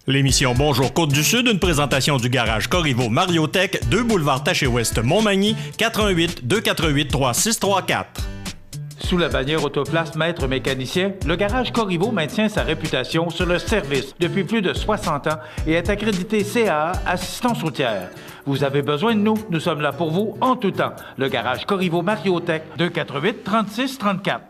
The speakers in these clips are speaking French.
L'émission Bonjour Côte-du-Sud, une présentation du garage Corriveau Mariotech, 2 boulevard Taché-Ouest Montmagny, 88 248 3634. Sous la bannière Autoplace Maître Mécanicien, le garage Corriveau maintient sa réputation sur le service depuis plus de 60 ans et est accrédité CAA Assistance routière. Vous avez besoin de nous, nous sommes là pour vous en tout temps. Le garage Corriveau Mariotech, 248 36 34.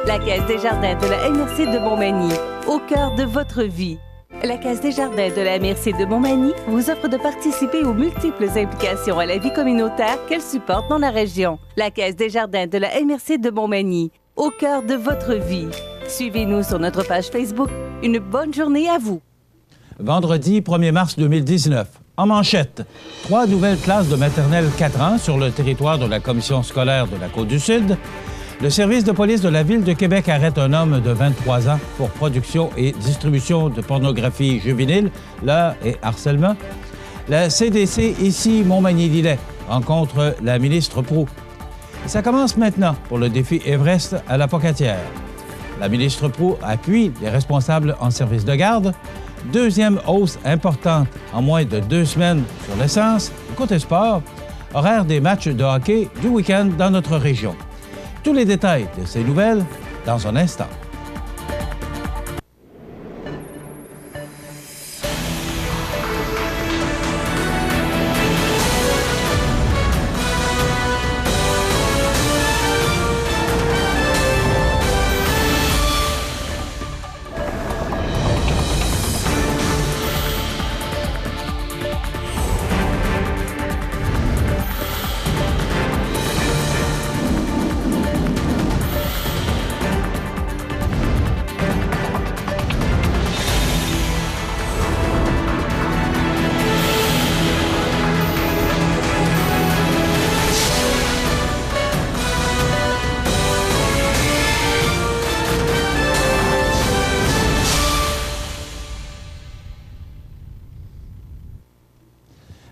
La Caisse des Jardins de la MRC de Montmagny, au cœur de votre vie. La Caisse des Jardins de la MRC de Montmagny vous offre de participer aux multiples implications à la vie communautaire qu'elle supporte dans la région. La Caisse des Jardins de la MRC de Montmagny, au cœur de votre vie. Suivez-nous sur notre page Facebook. Une bonne journée à vous. Vendredi 1er mars 2019. En manchette, 3 nouvelles classes de maternelle 4 ans sur le territoire de la Commission scolaire de la Côte-du-Sud. Le service de police de la Ville de Québec arrête un homme de 23 ans pour production et distribution de pornographie juvénile, leurre et harcèlement. La CDC, ici Montmagny-Lillet, rencontre la ministre Proulx. Ça commence maintenant pour le défi Everest à la Pocatière. La ministre Proulx appuie les responsables en service de garde. Deuxième hausse importante en moins de 2 semaines sur l'essence. Côté sport, horaire des matchs de hockey du week-end dans notre région. Tous les détails de ces nouvelles dans un instant.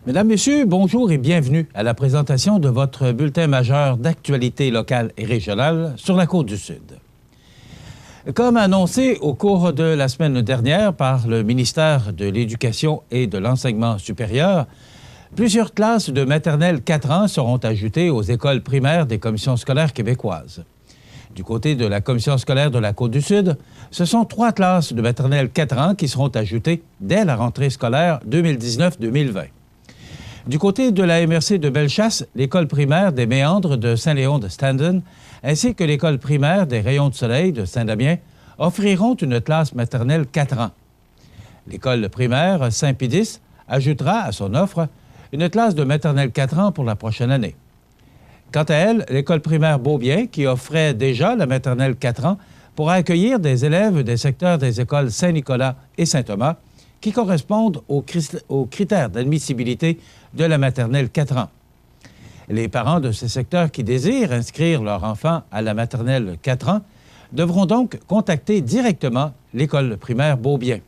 Mesdames, Messieurs, bonjour et bienvenue à la présentation de votre bulletin majeur d'actualité locale et régionale sur la Côte-du-Sud. Comme annoncé au cours de la semaine dernière par le ministère de l'Éducation et de l'Enseignement supérieur, plusieurs classes de maternelle 4 ans seront ajoutées aux écoles primaires des commissions scolaires québécoises. Du côté de la commission scolaire de la Côte-du-Sud, ce sont 3 classes de maternelle 4 ans qui seront ajoutées dès la rentrée scolaire 2019-2020. Du côté de la MRC de Bellechasse, l'école primaire des Méandres de Saint-Léon de Standen ainsi que l'école primaire des Rayons de Soleil de Saint-Damien offriront une classe maternelle 4 ans. L'école primaire Saint-Pédis ajoutera à son offre une classe de maternelle 4 ans pour la prochaine année. Quant à elle, l'école primaire Beaubien, qui offrait déjà la maternelle 4 ans, pourra accueillir des élèves des secteurs des écoles Saint-Nicolas et Saint-Thomas qui correspondent aux critères d'admissibilité de la maternelle 4 ans. Les parents de ces secteurs qui désirent inscrire leur enfant à la maternelle 4 ans devront donc contacter directement l'école primaire Beaubien.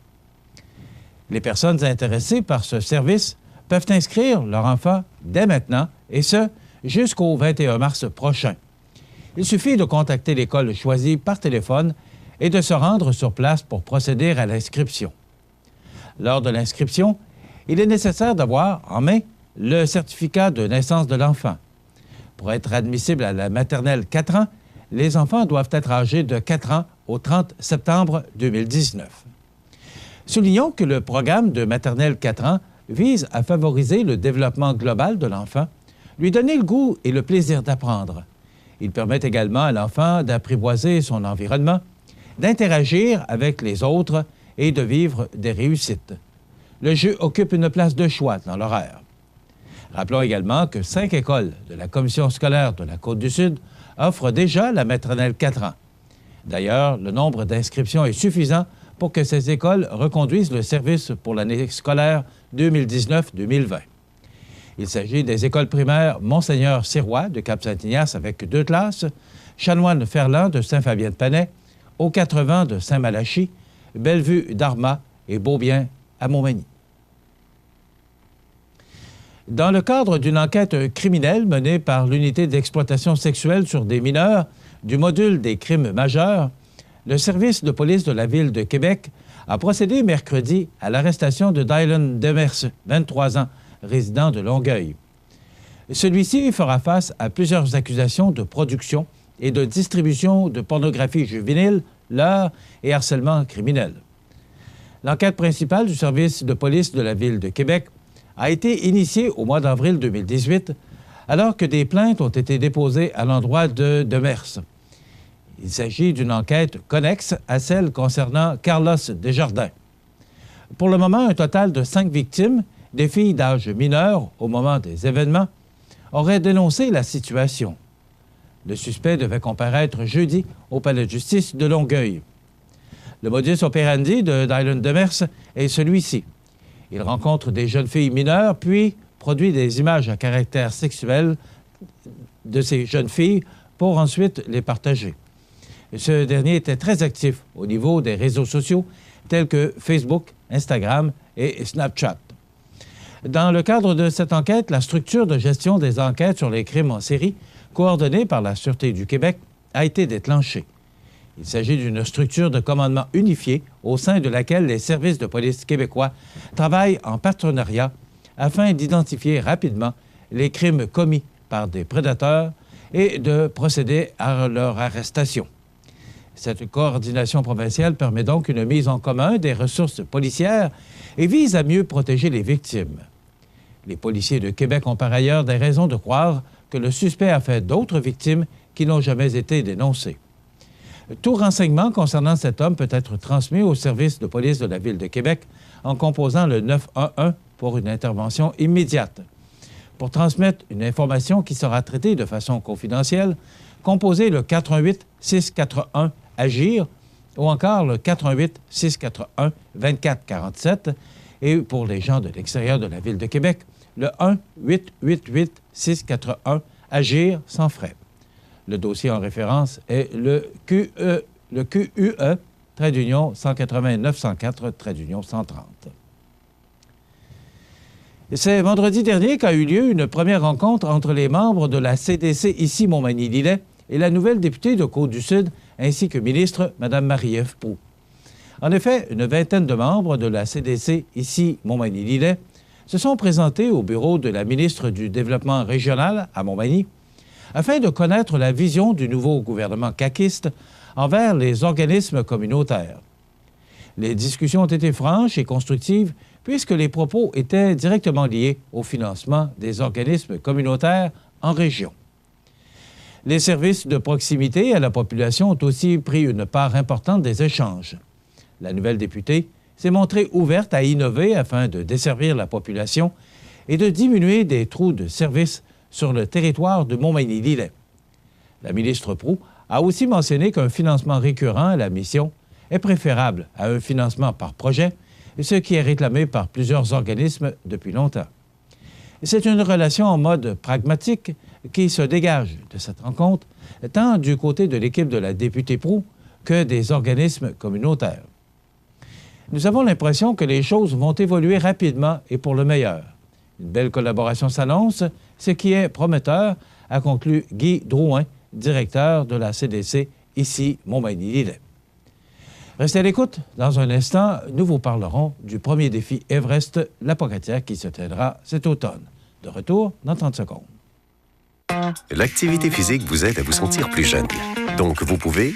Les personnes intéressées par ce service peuvent inscrire leur enfant dès maintenant, et ce, jusqu'au 21 mars prochain. Il suffit de contacter l'école choisie par téléphone et de se rendre sur place pour procéder à l'inscription. Lors de l'inscription, il est nécessaire d'avoir en main le certificat de naissance de l'enfant. Pour être admissible à la maternelle 4 ans, les enfants doivent être âgés de 4 ans au 30 septembre 2019. Soulignons que le programme de maternelle 4 ans vise à favoriser le développement global de l'enfant, lui donner le goût et le plaisir d'apprendre. Il permet également à l'enfant d'apprivoiser son environnement, d'interagir avec les autres et de vivre des réussites. Le jeu occupe une place de choix dans l'horaire. Rappelons également que 5 écoles de la Commission scolaire de la Côte-du-Sud offrent déjà la maternelle 4 ans. D'ailleurs, le nombre d'inscriptions est suffisant pour que ces écoles reconduisent le service pour l'année scolaire 2019-2020. Il s'agit des écoles primaires Monseigneur-Sirois de Cap-Saint-Ignace avec 2 classes, Chanoine-Ferland de Saint-Fabien-de-Panay, Aux 4 de Saint-Malachie, Bellevue d'Arma et Beaubien à Montmagny. Dans le cadre d'une enquête criminelle menée par l'Unité d'exploitation sexuelle sur des mineurs du module des crimes majeurs, Le service de police de la Ville de Québec a procédé mercredi à l'arrestation de Dylan Demers, 23 ans, résident de Longueuil. Celui-ci fera face à plusieurs accusations de production et de distribution de pornographie juvénile, leurre et harcèlement criminel. L'enquête principale du service de police de la Ville de Québec a été initiée au mois d'avril 2018, alors que des plaintes ont été déposées à l'endroit de Demers. Il s'agit d'une enquête connexe à celle concernant Carlos Desjardins. Pour le moment, un total de 5 victimes, des filles d'âge mineur au moment des événements, auraient dénoncé la situation. Le suspect devait comparaître jeudi au palais de justice de Longueuil. Le modus operandi de Dylan Demers est celui-ci. Il rencontre des jeunes filles mineures, puis produit des images à caractère sexuel de ces jeunes filles pour ensuite les partager. Ce dernier était très actif au niveau des réseaux sociaux tels que Facebook, Instagram et Snapchat. Dans le cadre de cette enquête, la structure de gestion des enquêtes sur les crimes en série, coordonnée par la Sûreté du Québec, a été déclenchée. Il s'agit d'une structure de commandement unifiée au sein de laquelle les services de police québécois travaillent en partenariat afin d'identifier rapidement les crimes commis par des prédateurs et de procéder à leur arrestation. Cette coordination provinciale permet donc une mise en commun des ressources policières et vise à mieux protéger les victimes. Les policiers de Québec ont par ailleurs des raisons de croire que le suspect a fait d'autres victimes qui n'ont jamais été dénoncées. Tout renseignement concernant cet homme peut être transmis au service de police de la Ville de Québec en composant le 911 pour une intervention immédiate. Pour transmettre une information qui sera traitée de façon confidentielle, composez le 418-641-AGIR ou encore le 418-641-2447 et pour les gens de l'extérieur de la Ville de Québec, le 1-888-641-AGIR sans frais. Le dossier en référence est le QE, trait d'union 189-104, trait d'union 130. C'est vendredi dernier qu'a eu lieu une première rencontre entre les membres de la CDC ici Montmagny-Lillet et la nouvelle députée de Côte-du-Sud, ainsi que ministre Mme Marie-Ève Proulx. En effet, une vingtaine de membres de la CDC ici Montmagny-Lillet se sont présentés au bureau de la ministre du Développement régional à Montmagny afin de connaître la vision du nouveau gouvernement caquiste envers les organismes communautaires. Les discussions ont été franches et constructives puisque les propos étaient directement liés au financement des organismes communautaires en région. Les services de proximité à la population ont aussi pris une part importante des échanges. La nouvelle députée s'est montrée ouverte à innover afin de desservir la population et de diminuer des trous de services sur le territoire de Montmagny-Lillet. La ministre Proulx a aussi mentionné qu'un financement récurrent à la mission est préférable à un financement par projet, ce qui est réclamé par plusieurs organismes depuis longtemps. C'est une relation en mode pragmatique qui se dégage de cette rencontre, tant du côté de l'équipe de la députée Proulx que des organismes communautaires. Nous avons l'impression que les choses vont évoluer rapidement et pour le meilleur. Une belle collaboration s'annonce, ce qui est prometteur, a conclu Guy Drouin, directeur de la CDC ici Montmagny-Lillet. Restez à l'écoute. Dans un instant, nous vous parlerons du premier défi Everest La Pocatière qui se tiendra cet automne. De retour dans 30 secondes. L'activité physique vous aide à vous sentir plus jeune. Donc, vous pouvez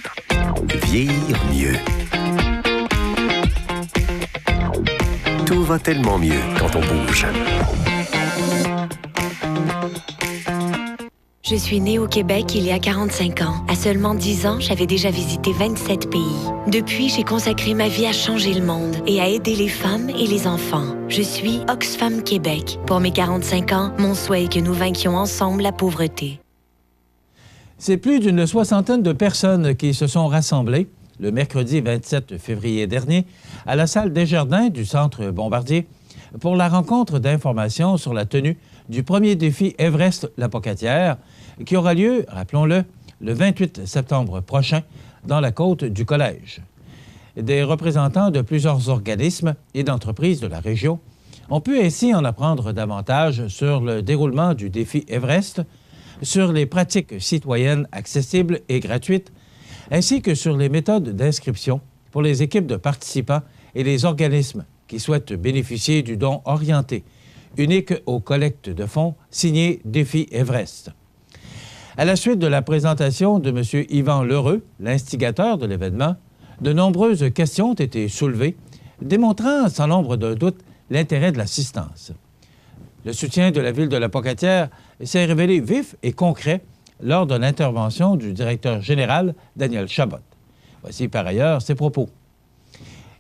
vieillir mieux. Tout va tellement mieux quand on bouge. Je suis née au Québec il y a 45 ans. À seulement 10 ans, j'avais déjà visité 27 pays. Depuis, j'ai consacré ma vie à changer le monde et à aider les femmes et les enfants. Je suis Oxfam Québec. Pour mes 45 ans, mon souhait est que nous vainquions ensemble la pauvreté. C'est plus d'une soixantaine de personnes qui se sont rassemblées le mercredi 27 février dernier à la salle Desjardins du Centre Bombardier pour la rencontre d'information sur la tenue du premier défi Everest La Pocatière qui aura lieu, rappelons-le, le 28 septembre prochain dans la côte du Collège. Des représentants de plusieurs organismes et d'entreprises de la région ont pu ainsi en apprendre davantage sur le déroulement du défi Everest, sur les pratiques citoyennes accessibles et gratuites, ainsi que sur les méthodes d'inscription pour les équipes de participants et les organismes qui souhaitent bénéficier du don orienté, unique aux collectes de fonds, signé Défi Everest. À la suite de la présentation de M. Yvan Lheureux, l'instigateur de l'événement, de nombreuses questions ont été soulevées, démontrant sans l'ombre d'un doute l'intérêt de l'assistance. Le soutien de la ville de la Pocatière s'est révélé vif et concret lors de l'intervention du directeur général Daniel Chabot. Voici par ailleurs ses propos.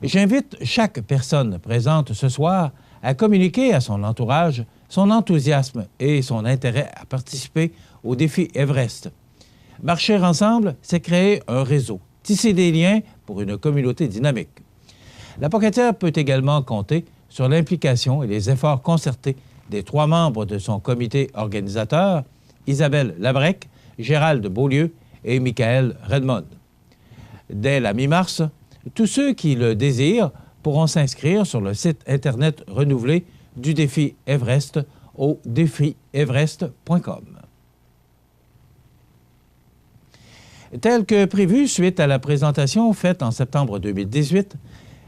J'invite chaque personne présente ce soir à communiquer à son entourage son enthousiasme et son intérêt à participer au défi Everest. Marcher ensemble, c'est créer un réseau, tisser des liens pour une communauté dynamique. La Pocatière peut également compter sur l'implication et les efforts concertés des 3 membres de son comité organisateur, Isabelle Labrec, Gérald Beaulieu et Michael Redmond. Dès la mi-mars, tous ceux qui le désirent pourront s'inscrire sur le site Internet renouvelé du défi Everest au défieverest.com. Tel que prévu suite à la présentation faite en septembre 2018,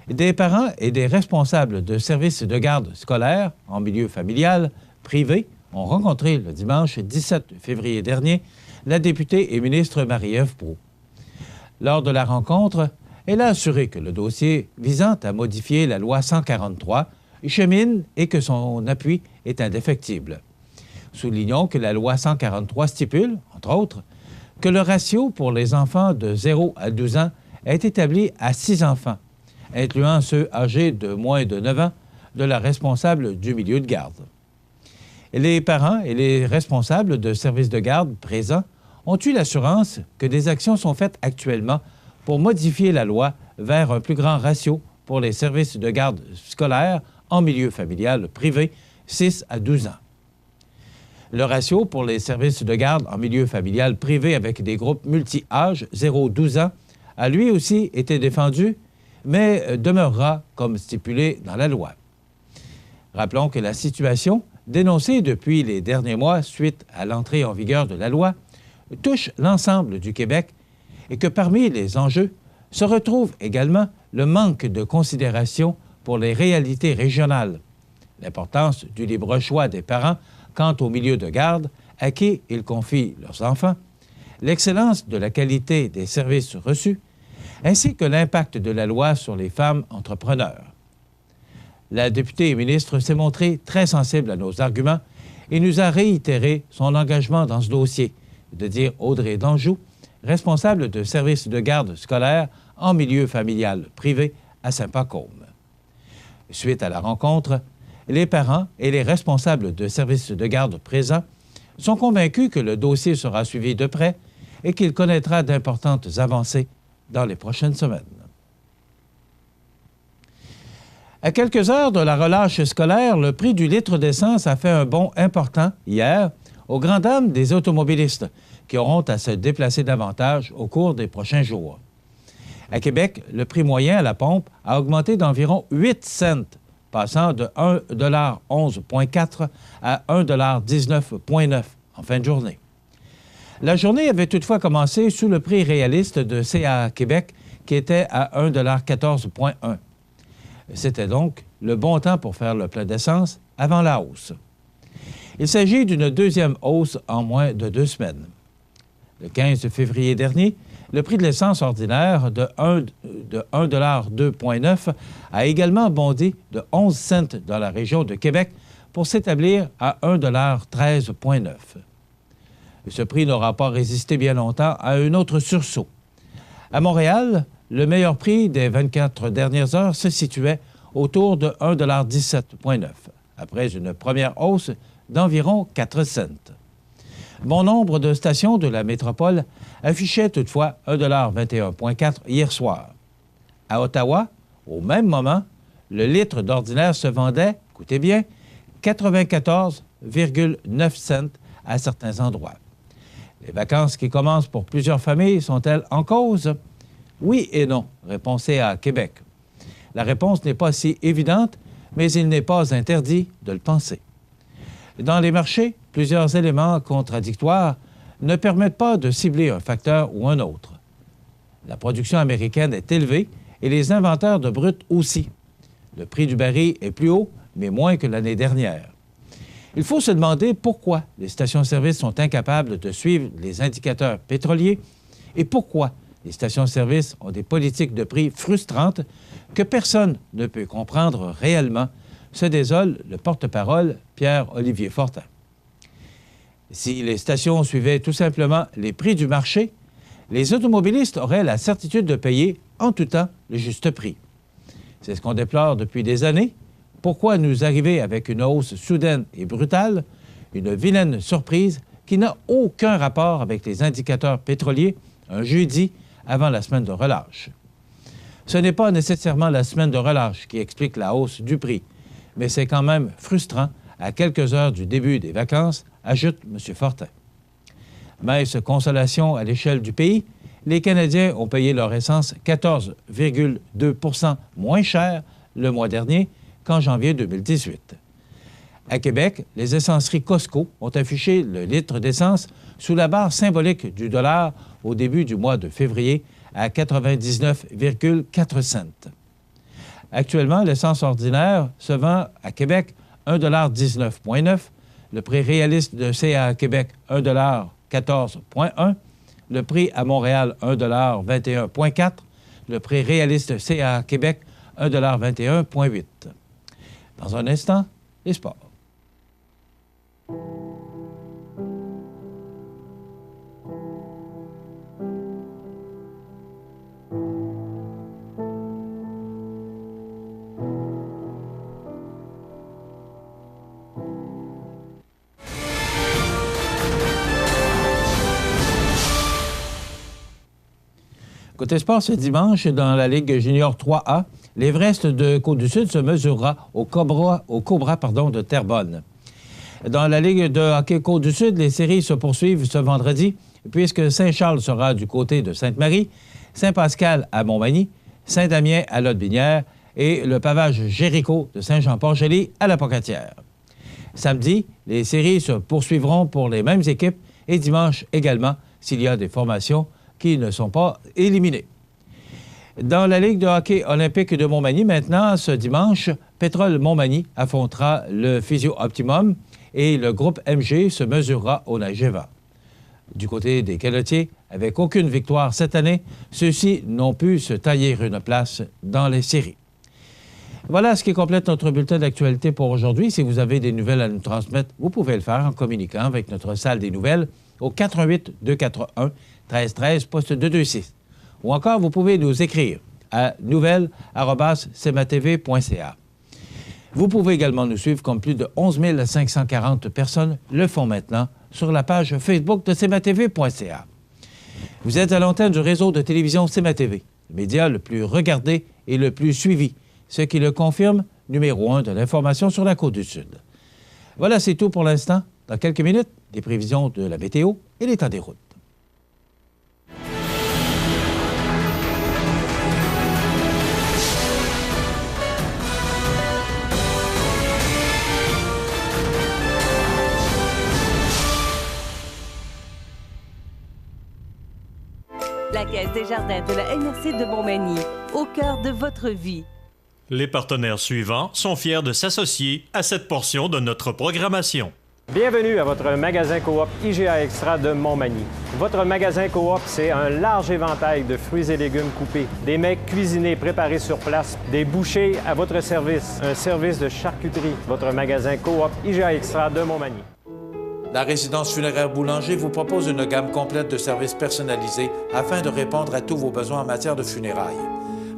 des parents et des responsables de services de garde scolaire en milieu familial privé ont rencontré le dimanche 17 février dernier la députée et ministre Marie-Ève Proulx. Lors de la rencontre, elle a assuré que le dossier visant à modifier la loi 143 chemine et que son appui est indéfectible. Soulignons que la loi 143 stipule, entre autres, que le ratio pour les enfants de 0 à 12 ans est établi à 6 enfants, incluant ceux âgés de moins de 9 ans, de la responsable du milieu de garde. Les parents et les responsables de services de garde présents ont eu l'assurance que des actions sont faites actuellement pour modifier la loi vers un plus grand ratio pour les services de garde scolaire en milieu familial privé, 6 à 12 ans. Le ratio pour les services de garde en milieu familial privé avec des groupes multi-âges 0-12 ans a lui aussi été défendu, mais demeurera comme stipulé dans la loi. Rappelons que la situation, dénoncée depuis les derniers mois suite à l'entrée en vigueur de la loi, touche l'ensemble du Québec et que parmi les enjeux se retrouve également le manque de considération pour les réalités régionales, l'importance du libre choix des parents quant au milieu de garde à qui ils confient leurs enfants, l'excellence de la qualité des services reçus, ainsi que l'impact de la loi sur les femmes entrepreneurs. La députée et ministre s'est montrée très sensible à nos arguments et nous a réitéré son engagement dans ce dossier, de dire Audrey Danjou, responsable de services de garde scolaire en milieu familial privé à Saint-Pacôme. Suite à la rencontre, les parents et les responsables de services de garde présents sont convaincus que le dossier sera suivi de près et qu'il connaîtra d'importantes avancées dans les prochaines semaines. À quelques heures de la relâche scolaire, le prix du litre d'essence a fait un bond important hier aux grandes dames des automobilistes qui auront à se déplacer davantage au cours des prochains jours. À Québec, le prix moyen à la pompe a augmenté d'environ 8 cents, passant de 1,11,4 à 1,19,9 en fin de journée. La journée avait toutefois commencé sous le prix réaliste de CA Québec, qui était à 1,14,1 $. C'était donc le bon temps pour faire le plein d'essence avant la hausse. Il s'agit d'une deuxième hausse en moins de 2 semaines. Le 15 février dernier, le prix de l'essence ordinaire de 1,2,9 $ a également bondi de 11 cents dans la région de Québec pour s'établir à 1,13,9 $. Ce prix n'aura pas résisté bien longtemps à un autre sursaut. À Montréal, le meilleur prix des 24 dernières heures se situait autour de 1,17,9 $, après une première hausse d'environ 4 cents. Bon nombre de stations de la métropole affichaient toutefois 1,21,4 $ hier soir. À Ottawa, au même moment, le litre d'ordinaire se vendait, écoutez bien, 94,9 cents à certains endroits. Les vacances qui commencent pour plusieurs familles sont-elles en cause? Oui et non, répond CA Québec. La réponse n'est pas si évidente, mais il n'est pas interdit de le penser. Dans les marchés, plusieurs éléments contradictoires ne permettent pas de cibler un facteur ou un autre. La production américaine est élevée et les inventaires de brut aussi. Le prix du baril est plus haut, mais moins que l'année dernière. Il faut se demander pourquoi les stations-service sont incapables de suivre les indicateurs pétroliers et pourquoi les stations-service ont des politiques de prix frustrantes que personne ne peut comprendre réellement, se désole le porte-parole Pierre-Olivier Fortin. Si les stations suivaient tout simplement les prix du marché, les automobilistes auraient la certitude de payer en tout temps le juste prix. C'est ce qu'on déplore depuis des années. Pourquoi nous arriver avec une hausse soudaine et brutale, une vilaine surprise qui n'a aucun rapport avec les indicateurs pétroliers un jeudi avant la semaine de relâche? Ce n'est pas nécessairement la semaine de relâche qui explique la hausse du prix, mais c'est quand même frustrant à quelques heures du début des vacances, ajoute M. Fortin. Mince consolation à l'échelle du pays, les Canadiens ont payé leur essence 14,2 % moins cher le mois dernier qu'en janvier 2018. À Québec, les essenceries Costco ont affiché le litre d'essence sous la barre symbolique du dollar au début du mois de février à 99,4 cents. Actuellement, l'essence ordinaire se vend à Québec 1,19,9 $, le prix réaliste de CA Québec 1,14,1 $, le prix à Montréal 1,21,4 $, le prix réaliste CA Québec 1,21,8 $. Dans un instant, les sports. Côté sport, ce dimanche, dans la Ligue junior 3A, l'Everest de Côte-du-Sud se mesurera au Cobra de Terrebonne. Dans la Ligue de hockey Côte-du-Sud, les séries se poursuivent ce vendredi, puisque Saint-Charles sera du côté de Sainte-Marie, Saint-Pascal à Montmagny, Saint-Damien à Lotbinière et le pavage Jéricho de Saint-Jean-Port-Joli à la Pocatière. Samedi, les séries se poursuivront pour les mêmes équipes et dimanche également, s'il y a des formations qui ne sont pas éliminés. Dans la Ligue de hockey olympique de Montmagny, maintenant, ce dimanche, Pétrole Montmagny affrontera le Physio Optimum et le groupe MG se mesurera au Nageva. Du côté des Calotiers, avec aucune victoire cette année, ceux-ci n'ont pu se tailler une place dans les séries. Voilà ce qui complète notre bulletin d'actualité pour aujourd'hui. Si vous avez des nouvelles à nous transmettre, vous pouvez le faire en communiquant avec notre salle des nouvelles au 418-241-1313, poste 226. Ou encore, vous pouvez nous écrire à nouvelles@cmatv.ca. Vous pouvez également nous suivre comme plus de 11 540 personnes le font maintenant sur la page Facebook de cmatv.ca. Vous êtes à l'antenne du réseau de télévision CMA-TV, le média le plus regardé et le plus suivi, ce qui le confirme, numéro 1 de l'information sur la Côte-du-Sud. Voilà, c'est tout pour l'instant. Dans quelques minutes, des prévisions de la météo et l'état des routes. La Caisse des jardins de la MRC de Montmagny, au cœur de votre vie. Les partenaires suivants sont fiers de s'associer à cette portion de notre programmation. Bienvenue à votre magasin coop IGA Extra de Montmagny. Votre magasin coop, c'est un large éventail de fruits et légumes coupés, des mets cuisinés préparés sur place, des bouchées à votre service, un service de charcuterie. Votre magasin coop IGA Extra de Montmagny. La résidence funéraire Boulanger vous propose une gamme complète de services personnalisés afin de répondre à tous vos besoins en matière de funérailles.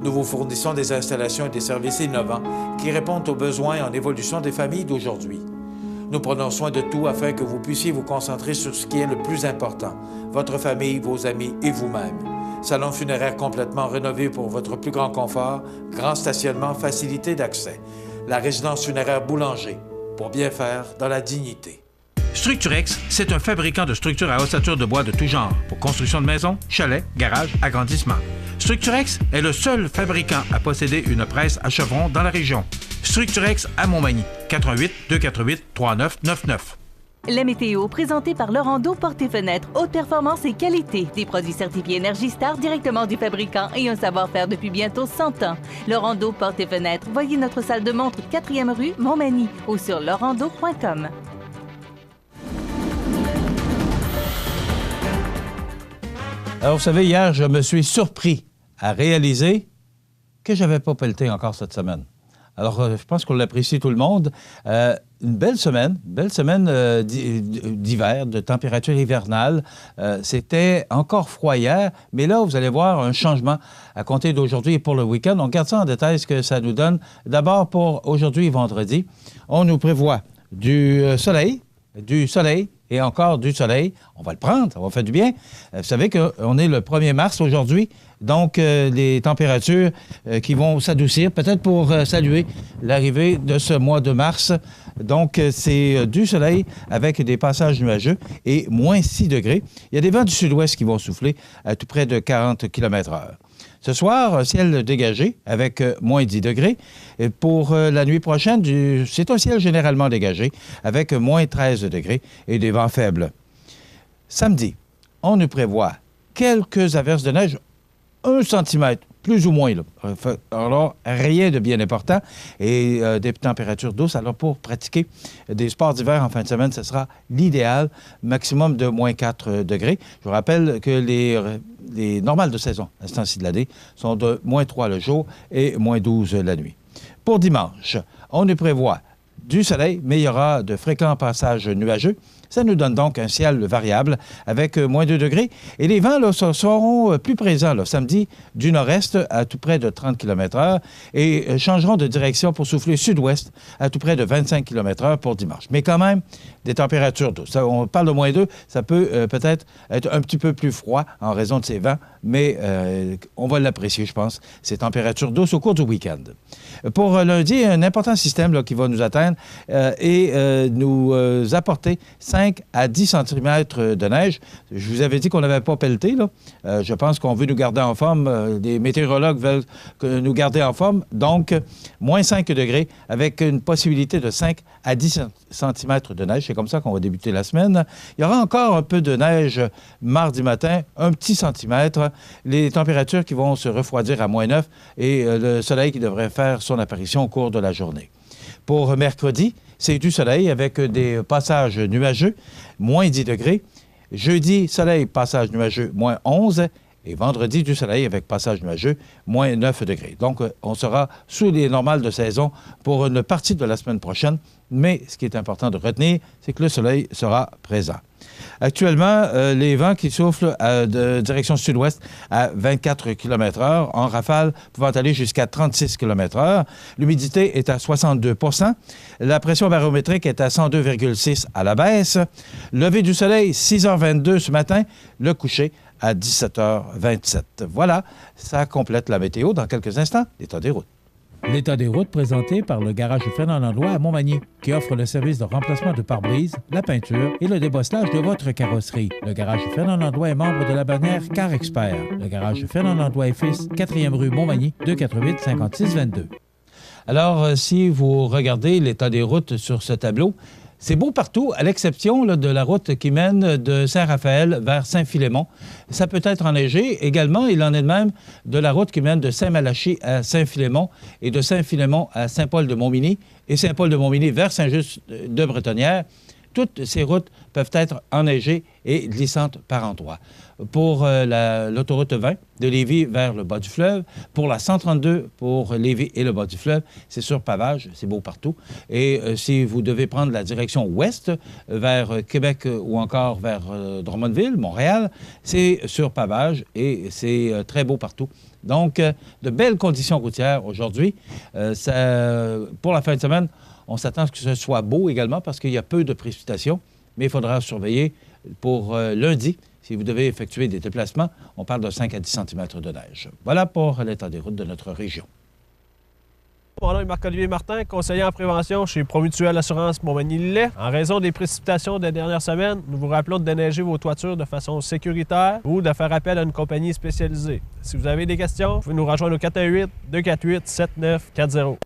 Nous vous fournissons des installations et des services innovants qui répondent aux besoins en évolution des familles d'aujourd'hui. Nous prenons soin de tout afin que vous puissiez vous concentrer sur ce qui est le plus important, votre famille, vos amis et vous-même. Salon funéraire complètement rénové pour votre plus grand confort, grand stationnement, facilité d'accès. La résidence funéraire Boulanger, pour bien faire dans la dignité. Structurex, c'est un fabricant de structures à ossature de bois de tout genre, pour construction de maisons, chalets, garages, agrandissements. Structurex est le seul fabricant à posséder une presse à chevrons dans la région. Structurex à Montmagny, 418-248-3999. La météo, présentée par Lorando Portes et Fenêtres. Haute performance et qualité. Des produits certifiés Énergie Star directement du fabricant et un savoir-faire depuis bientôt 100 ans. Lorando Portes et Fenêtres. Voyez notre salle de montre 4e rue Montmagny ou sur lorando.com. Alors, vous savez, hier, je me suis surpris à réaliser que je n'avais pas pelleté encore cette semaine. Alors, je pense qu'on l'apprécie tout le monde. Une belle semaine d'hiver, de température hivernale. C'était encore froid hier, mais là, vous allez voir un changement à compter d'aujourd'hui et pour le week-end. On regarde ça en détail, ce que ça nous donne. D'abord, pour aujourd'hui, vendredi, on nous prévoit du soleil et encore du soleil. On va le prendre, ça va faire du bien. Vous savez qu'on est le 1er mars aujourd'hui, donc les températures qui vont s'adoucir, peut-être pour saluer l'arrivée de ce mois de mars. Donc, c'est du soleil avec des passages nuageux et moins 6 degrés. Il y a des vents du sud-ouest qui vont souffler à tout près de 40 km/h. Ce soir, un ciel dégagé avec moins 10 degrés. Et pour la nuit prochaine, c'est un ciel généralement dégagé avec moins 13 degrés et des vents faibles. Samedi, on nous prévoit quelques averses de neige, 1 cm, plus ou moins. Là. Alors, rien de bien important et des températures douces. Alors, pour pratiquer des sports d'hiver en fin de semaine, ce sera l'idéal, maximum de moins 4 degrés. Je vous rappelle que les normales de saison à ce temps-ci de l'année sont de moins 3 le jour et moins 12 la nuit. Pour dimanche, on nous prévoit du soleil, mais il y aura de fréquents passages nuageux. Ça nous donne donc un ciel variable avec moins 2 degrés. Et les vents là, seront plus présents là, samedi du nord-est à tout près de 30 km/h et changeront de direction pour souffler sud-ouest à tout près de 25 km/h pour dimanche. Mais quand même, des températures douces. On parle de moins 2, ça peut peut-être être un petit peu plus froid en raison de ces vents, mais on va l'apprécier, je pense, ces températures douces au cours du week-end. Pour lundi, un important système là, qui va nous atteindre et nous apporter 5 à 10 cm de neige. Je vous avais dit qu'on n'avait pas pelleté. Là. Je pense qu'on veut nous garder en forme. Les météorologues veulent nous garder en forme. Donc, moins 5 degrés avec une possibilité de 5 à 10 cm de neige. C'est comme ça qu'on va débuter la semaine. Il y aura encore un peu de neige mardi matin, un petit centimètre. Les températures qui vont se refroidir à moins 9 et le soleil qui devrait faire son apparition au cours de la journée. Pour mercredi, c'est du soleil avec des passages nuageux, moins 10 degrés. Jeudi, soleil, passage nuageux, moins 11. Et vendredi, du soleil avec passage nuageux, moins 9 degrés. Donc, on sera sous les normales de saison pour une partie de la semaine prochaine. Mais ce qui est important de retenir, c'est que le soleil sera présent. Actuellement, les vents qui soufflent de direction sud-ouest à 24 km/h, en rafale pouvant aller jusqu'à 36 km/h. L'humidité est à 62 %. La pression barométrique est à 102,6 à la baisse. Lever du soleil, 6h22 ce matin. Le coucher à 17h27. Voilà, ça complète la météo. Dans quelques instants, l'état des routes. L'état des routes présenté par le garage Fernand Landrois à Montmagny, qui offre le service de remplacement de pare-brise, la peinture et le débosselage de votre carrosserie. Le garage Fernand Landrois est membre de la bannière Car Expert. Le garage Fernand Landrois et Fils, 4e rue Montmagny, 248-5622. Alors, si vous regardez l'état des routes sur ce tableau, c'est beau partout, à l'exception de la route qui mène de Saint-Raphaël vers Saint-Philémon. Ça peut être enneigé. Également, il en est de même de la route qui mène de Saint-Malachie à Saint-Philémon et de Saint-Philémon à Saint-Paul-de-Montmagny et Saint-Paul-de-Montmagny vers Saint-Just-de-Bretonnière. Toutes ces routes peuvent être enneigées et glissantes par endroits. Pour l'autoroute 20 de Lévis vers le bas du fleuve, pour la 132 pour Lévis et le bas du fleuve, c'est sur pavage, c'est beau partout. Et si vous devez prendre la direction ouest vers Québec ou encore vers Drummondville, Montréal, c'est sur pavage et c'est très beau partout. Donc, de belles conditions routières aujourd'hui. Pour la fin de semaine, on s'attend à ce que ce soit beau également parce qu'il y a peu de précipitations, mais il faudra surveiller pour lundi. Si vous devez effectuer des déplacements, on parle de 5 à 10 cm de neige. Voilà pour l'état des routes de notre région. Mon nom est Marc-Olivier Martin, conseiller en prévention chez Promutuelle Assurance Montmagny-Lillet. En raison des précipitations des dernières semaines, nous vous rappelons de déneiger vos toitures de façon sécuritaire ou de faire appel à une compagnie spécialisée. Si vous avez des questions, vous pouvez nous rejoindre au 418-248-7940.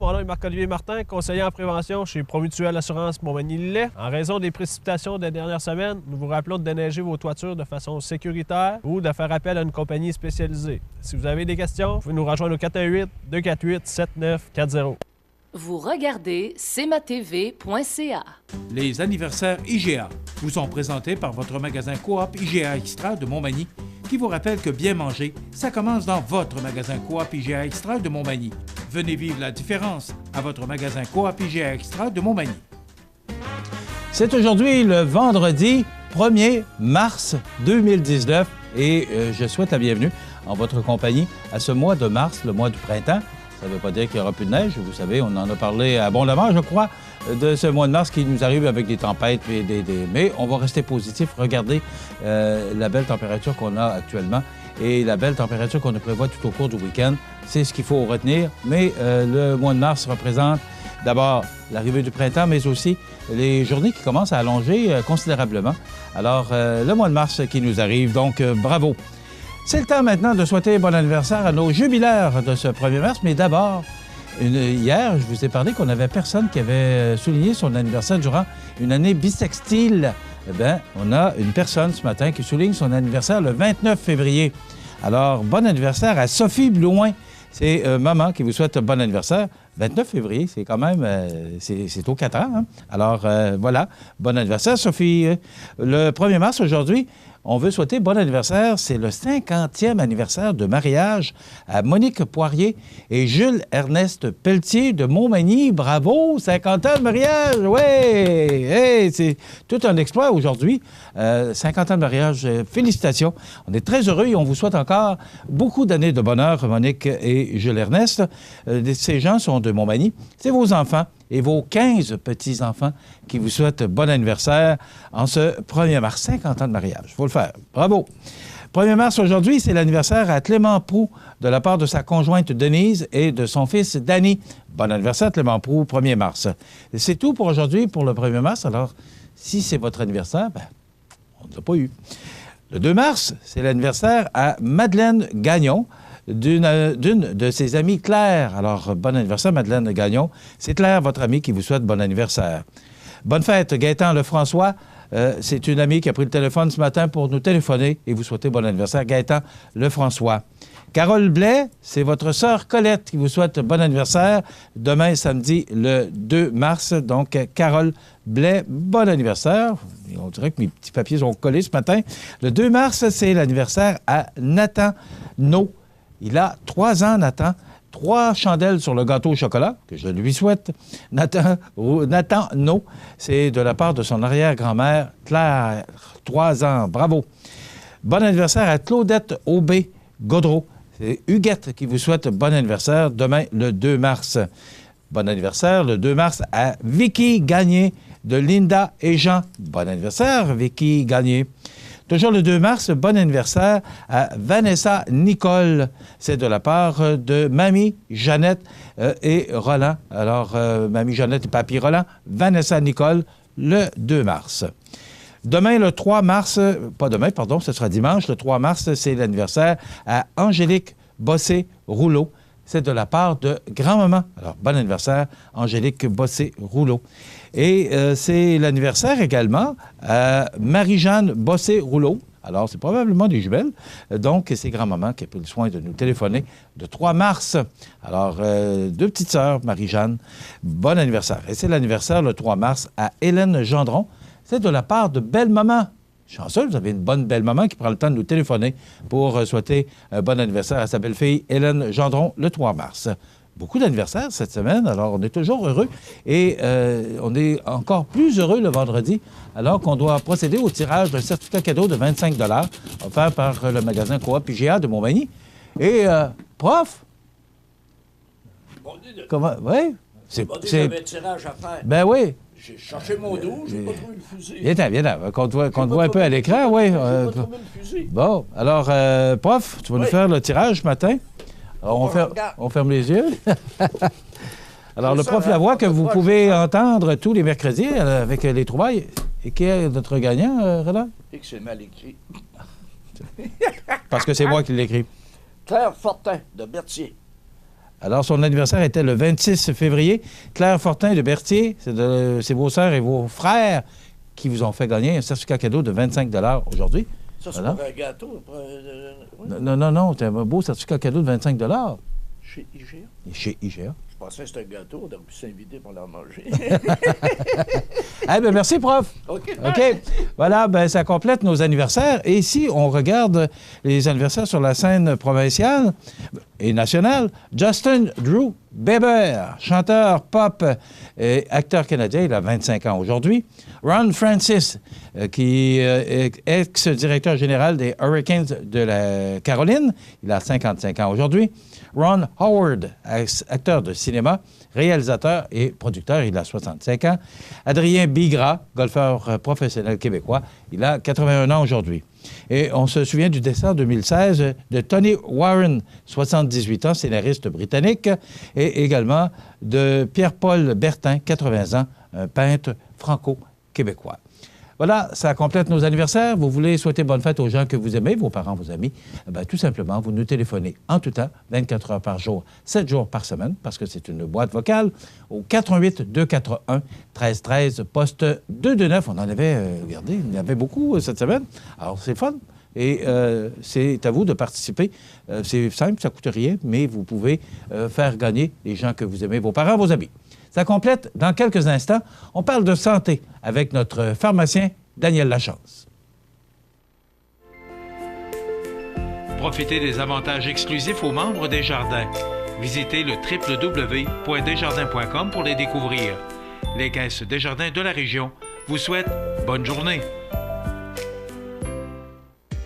Mon nom est Marc-Olivier Martin, conseiller en prévention chez Promutuelle Assurance Montmagny-Lillet. En raison des précipitations des dernières semaines, nous vous rappelons de déneiger vos toitures de façon sécuritaire ou de faire appel à une compagnie spécialisée. Si vous avez des questions, vous pouvez nous rejoindre au 418-248-7940. Vous regardez cmatv.ca. Les anniversaires IGA vous sont présentés par votre magasin Coop IGA Extra de Montmagny, qui vous rappelle que bien manger, ça commence dans votre magasin Coop IGA Extra de Montmagny. Venez vivre la différence à votre magasin Coop IGA Extra de Montmagny. C'est aujourd'hui le vendredi 1er mars 2019 et je souhaite la bienvenue en votre compagnie à ce mois de mars, le mois du printemps. Ça ne veut pas dire qu'il n'y aura plus de neige. Vous savez, on en a parlé abondamment, je crois, de ce mois de mars qui nous arrive avec des tempêtes. Mais on va rester positif. Regardez la belle température qu'on a actuellement et la belle température qu'on prévoit tout au cours du week-end. C'est ce qu'il faut retenir. Mais le mois de mars représente d'abord l'arrivée du printemps, mais aussi les journées qui commencent à allonger considérablement. Alors, le mois de mars qui nous arrive, donc bravo. C'est le temps maintenant de souhaiter bon anniversaire à nos jubilaires de ce 1er mars, mais d'abord, hier, je vous ai parlé qu'on n'avait personne qui avait souligné son anniversaire durant une année bissextile. Eh bien, on a une personne ce matin qui souligne son anniversaire le 29 février. Alors, bon anniversaire à Sophie Blouin. C'est maman qui vous souhaite bon anniversaire. 29 février, c'est quand même, c'est aux 4 ans. Hein? Alors, voilà, bon anniversaire, Sophie. Le 1er mars, aujourd'hui, on veut souhaiter bon anniversaire. C'est le 50e anniversaire de mariage à Monique Poirier et Jules-Ernest Pelletier de Montmagny. Bravo, 50 ans de mariage, ouais! Hey, c'est tout un exploit aujourd'hui. 50 ans de mariage, félicitations. On est très heureux et on vous souhaite encore beaucoup d'années de bonheur, Monique et Jules-Ernest. Ces gens sont de Montmagny. C'est vos enfants et vos 15 petits-enfants qui vous souhaitent bon anniversaire en ce 1er mars. 50 ans de mariage. Il faut le faire. Bravo. 1er mars aujourd'hui, c'est l'anniversaire à Clément Proulx de la part de sa conjointe Denise et de son fils Danny. Bon anniversaire, Clément Proulx, 1er mars. C'est tout pour aujourd'hui, pour le 1er mars. Alors, si c'est votre anniversaire, ben, on ne l'a pas eu. Le 2 mars, c'est l'anniversaire à Madeleine Gagnon, d'une de ses amies, Claire. Alors, bon anniversaire, Madeleine Gagnon. C'est Claire, votre amie, qui vous souhaite bon anniversaire. Bonne fête, Gaëtan Lefrançois. C'est une amie qui a pris le téléphone ce matin pour nous téléphoner et vous souhaiter bon anniversaire, Gaëtan Lefrançois. Carole Blais, c'est votre sœur Colette qui vous souhaite bon anniversaire. Demain, samedi, le 2 mars. Donc, Carole Blais, bon anniversaire. On dirait que mes petits papiers sont collés ce matin. Le 2 mars, c'est l'anniversaire à Nathan No. Il a 3 ans, Nathan. 3 chandelles sur le gâteau au chocolat, que je lui souhaite. Nathan No, c'est de la part de son arrière-grand-mère, Claire. 3 ans, bravo. Bon anniversaire à Claudette Aubé-Gaudreau. C'est Huguette qui vous souhaite bon anniversaire demain, le 2 mars. Bon anniversaire, le 2 mars, à Vicky Gagné de Linda et Jean. Bon anniversaire, Vicky Gagné. Toujours le 2 mars, bon anniversaire à Vanessa Nicole. C'est de la part de Mamie Jeannette et Roland. Alors, Mamie Jeannette et Papy Roland, Vanessa Nicole, le 2 mars. Demain, le 3 mars, pas demain, pardon, ce sera dimanche. Le 3 mars, c'est l'anniversaire à Angélique Bossé-Rouleau. C'est de la part de grand-maman. Alors, bon anniversaire, Angélique Bossé-Rouleau. Et c'est l'anniversaire également à Marie-Jeanne Bossé-Rouleau. Alors, c'est probablement des jumelles. Donc, c'est grand-maman qui a pris le soin de nous téléphoner le 3 mars. Alors, 2 petites sœurs, Marie-Jeanne, bon anniversaire. Et c'est l'anniversaire le 3 mars à Hélène Gendron. C'est de la part de belle-maman. Chanceux, vous avez une bonne belle-maman qui prend le temps de nous téléphoner pour souhaiter un bon anniversaire à sa belle-fille Hélène Gendron le 3 mars. Beaucoup d'anniversaires cette semaine, alors on est toujours heureux et on est encore plus heureux le vendredi alors qu'on doit procéder au tirage d'un certificat cadeau de 25 $ offert par le magasin Coop IGA de Montmagny. Et, prof? Comment? Oui? C'est j'avais un tirage à faire. Ben oui. J'ai cherché mon dos, j'ai pas trouvé le fusil. Viens là, qu'on te voit un peu à l'écran, oui. J'ai pas trouvé le fusil. Bon, alors, prof, tu vas nous faire le tirage ce matin? Alors, on ferme les yeux. Alors, le prof Lavoie que vous pouvez entendre tous les mercredis avec les trouvailles. Et qui est notre gagnant, Roland? Et que c'est mal écrit. Parce que c'est moi qui l'écris. Claire Fortin, de Berthier. Alors, son anniversaire était le 26 février. Claire Fortin de Berthier, c'est vos sœurs et vos frères qui vous ont fait gagner un certificat cadeau de 25 $ aujourd'hui. Ça, c'est pour un gâteau. Oui. Non, c'est un beau certificat cadeau de 25 $. Chez IGA? Chez IGA. Je pensais que c'était un gâteau, on aurait pu s'inviter pour l'en manger. Eh bien, merci, prof. OK. Voilà, ben ça complète nos anniversaires. Et ici, on regarde les anniversaires sur la scène provinciale et nationale. Justin Drew Bieber, chanteur pop et acteur canadien, il a 25 ans aujourd'hui. Ron Francis, qui est ex-directeur général des Hurricanes de la Caroline, il a 55 ans aujourd'hui. Ron Howard, acteur de cinéma, réalisateur et producteur, il a 65 ans. Adrien Bigra, golfeur professionnel québécois, il a 81 ans aujourd'hui. Et on se souvient du décès en 2016 de Tony Warren, 78 ans, scénariste britannique, et également de Pierre-Paul Bertin, 80 ans, un peintre franco-québécois. Voilà, ça complète nos anniversaires. Vous voulez souhaiter bonne fête aux gens que vous aimez, vos parents, vos amis, bien, tout simplement, vous nous téléphonez en tout temps, 24 heures par jour, 7 jours par semaine, parce que c'est une boîte vocale, au 418-241-1313, poste 229. On en avait, regardez, il y en avait beaucoup cette semaine. Alors, c'est fun. Et c'est à vous de participer. C'est simple, ça ne coûte rien, mais vous pouvez faire gagner les gens que vous aimez, vos parents, vos amis. Ça complète dans quelques instants. On parle de santé avec notre pharmacien Daniel Lachance. Profitez des avantages exclusifs aux membres des Jardins. Visitez le www.desjardins.com pour les découvrir. Les caisses Desjardins de la région vous souhaitent bonne journée.